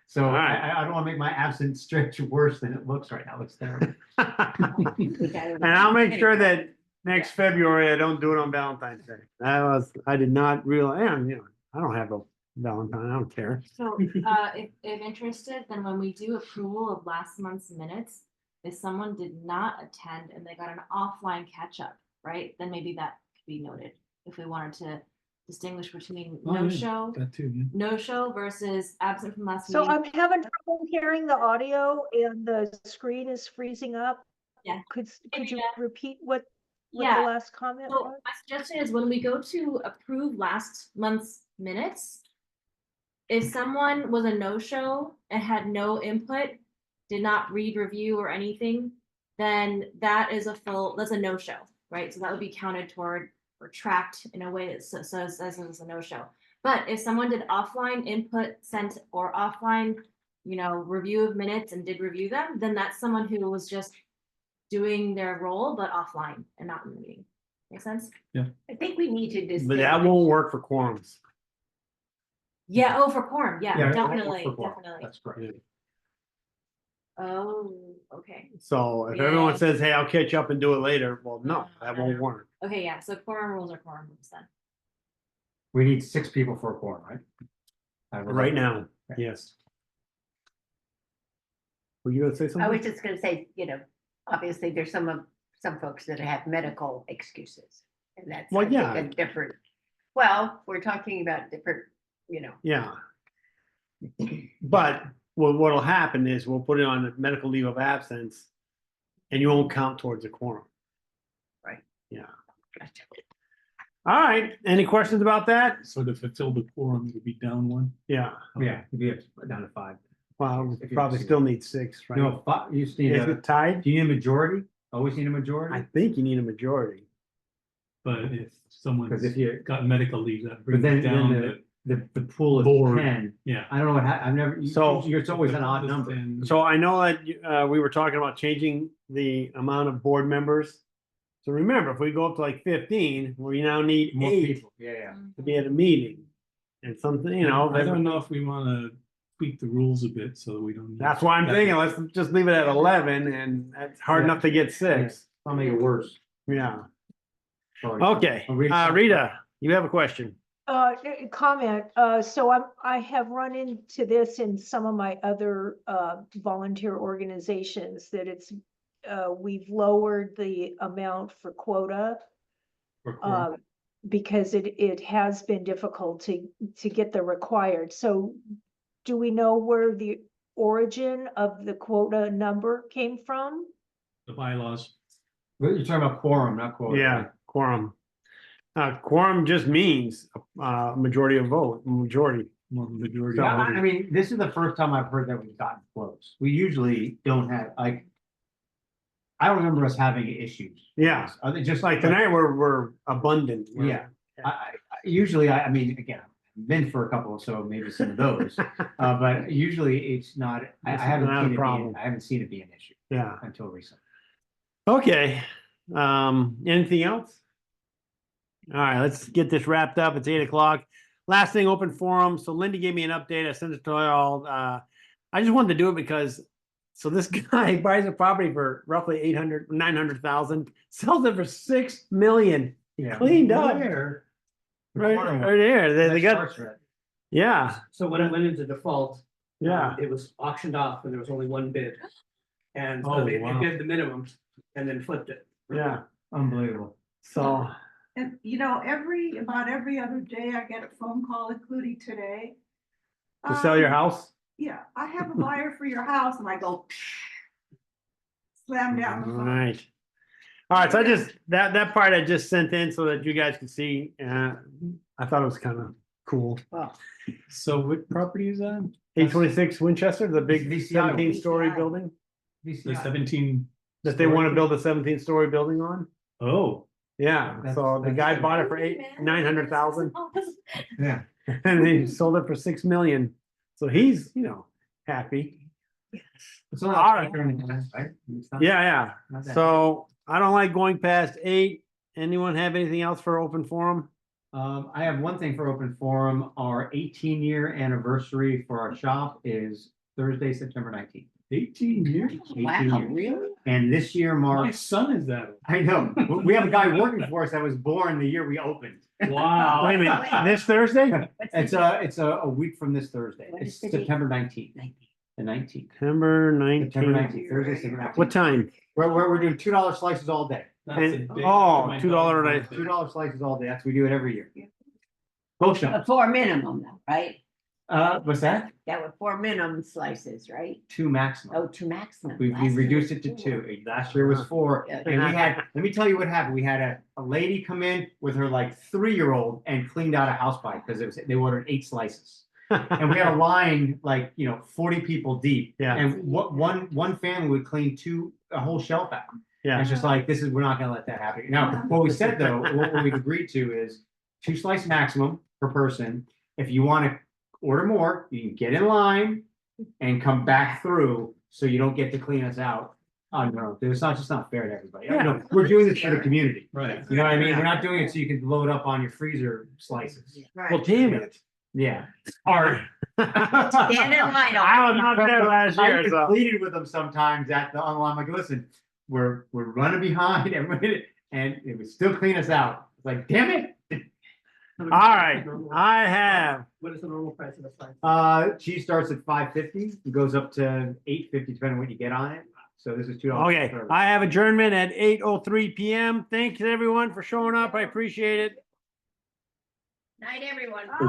So All right. I don't wanna make my absence stretch worse than it looks right now. It's terrible. and I'll make sure that next February I don't do it on Valentine's Day. I did not realize, I don't have a Valentine, I don't care. So, if interested, then when we do approval of last month's minutes, if someone did not attend and they got an offline catch-up, right, then maybe that could be noted. If we wanted to distinguish between Oh, yeah. no-show, That too, yeah. no-show versus absent from last So meeting. I'm having trouble hearing the audio and the screen is freezing up. Yeah. Could you Yeah. repeat what the Yeah. last comment So was? my suggestion is when we go to approve last month's minutes, if someone was a no-show and had no input, did not read, review, or anything, then that's a no-show, right? So that would be counted toward or tracked in a way that says it's a no-show. But if someone did offline input, sent, or offline, review of minutes and did review them, then that's someone who was just doing their role, but offline and not in the meeting. Make sense? I think we need to But distinguish. that won't work for quorums. Yeah, oh, for quorum, yeah, Yeah, definitely, for quorum. definitely. That's correct. Oh, okay. So if Yeah. everyone says, hey, I'll catch up and do it later, well, no, that No, won't no. work. Okay, yeah, so quorum rules are quorum rules then. We need 6 people for a quorum, right? Right now, yes. Were you gonna say I was something? just gonna say, obviously there's some folks that have medical excuses. And that's, Well, I think, yeah. a different, well, we're talking about different, Yeah. But what'll happen is we'll put it on the medical leave of absence and you won't count towards a quorum. Right. Yeah. Gotcha. All right. Any questions about that? So to fulfill the quorum, it would be down 1. Yeah. Yeah, you'd be down to 5. Well, If you probably see still need 6, right? No, you just need Is it tied? do you need a majority? Always need a majority? I think you need a majority. But if someone's Because if you, got medical leave, that but brings then it down to, the pool is Board. 10. yeah. I don't know I've never, So- it's always an odd number. So I know that we were talking about changing the amount of board members. So remember, if we go up to like 15, we now need More 8 people, yeah. to be at a meeting. And something, I don't know if we wanna tweak the rules a bit so that we don't. need- that's why I'm thinking, let's just leave it at 11 and it's hard Yeah. enough to get 6. I'll make it worse. Yeah. Sorry. Okay, Rita, you have a question. Comment, so I have run into this in some of my other volunteer organizations that we've lowered the amount for quota. for quorum. Because it has been difficult to get the required. So do we know where origin of the quota number came from? The bylaws. You're talking about quorum, not quota. Yeah, right? quorum. Quorum just means, majority of vote, majority. Well, the majority. Yeah, of I mean, this is the first time I've heard that we've gotten close. We usually don't have, like, I don't remember us having issues. Yeah. Just Like tonight, we're abundant. Yeah. Usually, I mean, again, I've been for a couple, so maybe some of those. But usually it's not, I This is haven't not a seen it problem. I haven't seen it be an issue Yeah. until recently. Okay. Anything else? All right, let's get this wrapped up. It's 8 o'clock. Last thing, open forum. So Linda gave me an update. I sent it to y'all. I just wanted to do it because, so this guy buys a property for roughly 900,000, sells it for 6 million. Yeah. Cleaned up. There. The Right, corner one. right there. They That got, starts red. yeah, So when it went into default, yeah. it was auctioned off and there was only one bid. And Oh, so they wow. bid the minimum and then flipped it. Yeah. Unbelievable. So, And you know, about every other day, I get a phone call, including today. to sell your house? Yeah, I have a buyer for your house, and I go slam down the All phone. right. All right, so I just, that part I just sent in so that you guys could see. I thought it was kind of cool. So what property is that? 826 Winchester, the big VCI. 17-story VCI. building The VCI. 17. that they want to build a 17-story building on. Oh, Yeah, so the guy bought it for 900,000 Yeah. and they sold it for 6 million. So he's, happy. It's not All right. right? It's not- Yeah, not that- So I don't like going past 8. Anyone have anything else for open forum? I have one thing for open forum. Our 18-year anniversary for our shop is Thursday, September 19th. 18 years. 18 Wow, years. really? And this year My marks, son is that. I know, we have a guy working for us that was born the year we opened. Wow. Wait a minute, this Thursday? It's a week from this Thursday. What It's is the date? September 19th, the 19th. September September 19th. 19th, Thursday, September 19th. What time? We're doing $2 slices all day. That's a And- big- oh, my $2 daughter's a day. birthday. $2 slices all day. That's, we do it every year. Both shops. For minimum though, right? What's that? That were 4 minimum slices, right? 2 maximum. Oh, 2 maximum. We Last year reduced was it to 4. 2. Last year was 4. Yeah. And we had, let me tell you what happened. We had a lady come in with her like 3-year-old and cleaned out a house by because they ordered 8 slices. And we had a line like, 40 people deep. Yeah. And one family would clean a whole shelf out. And Yeah, it's just like, we're not gonna let that happen. Now, what we said though, what we've agreed to is 2 slice maximum per person. If you want to order more, you can get in line and come back through, so you don't get to clean us out on your own. It's just not fair to everybody. We're doing this for the community. Right. You know what I mean? We're not doing it so you can load up on your freezer slices. well, damn it. Yeah. All Stand in line. I was not there last I year, even so. pleaded with them sometimes on the line, like, listen, we're running behind everybody, and it would still clean us out. It's like, damn it. All right, I have, What is the normal price of a slice? Cheese starts at $5.50, it goes up to $8.50 depending on what you get on it. So this is $2. okay, I have adjournment at 8:03 PM. Thanks everyone for showing up. I appreciate it. Night, everyone. Oh.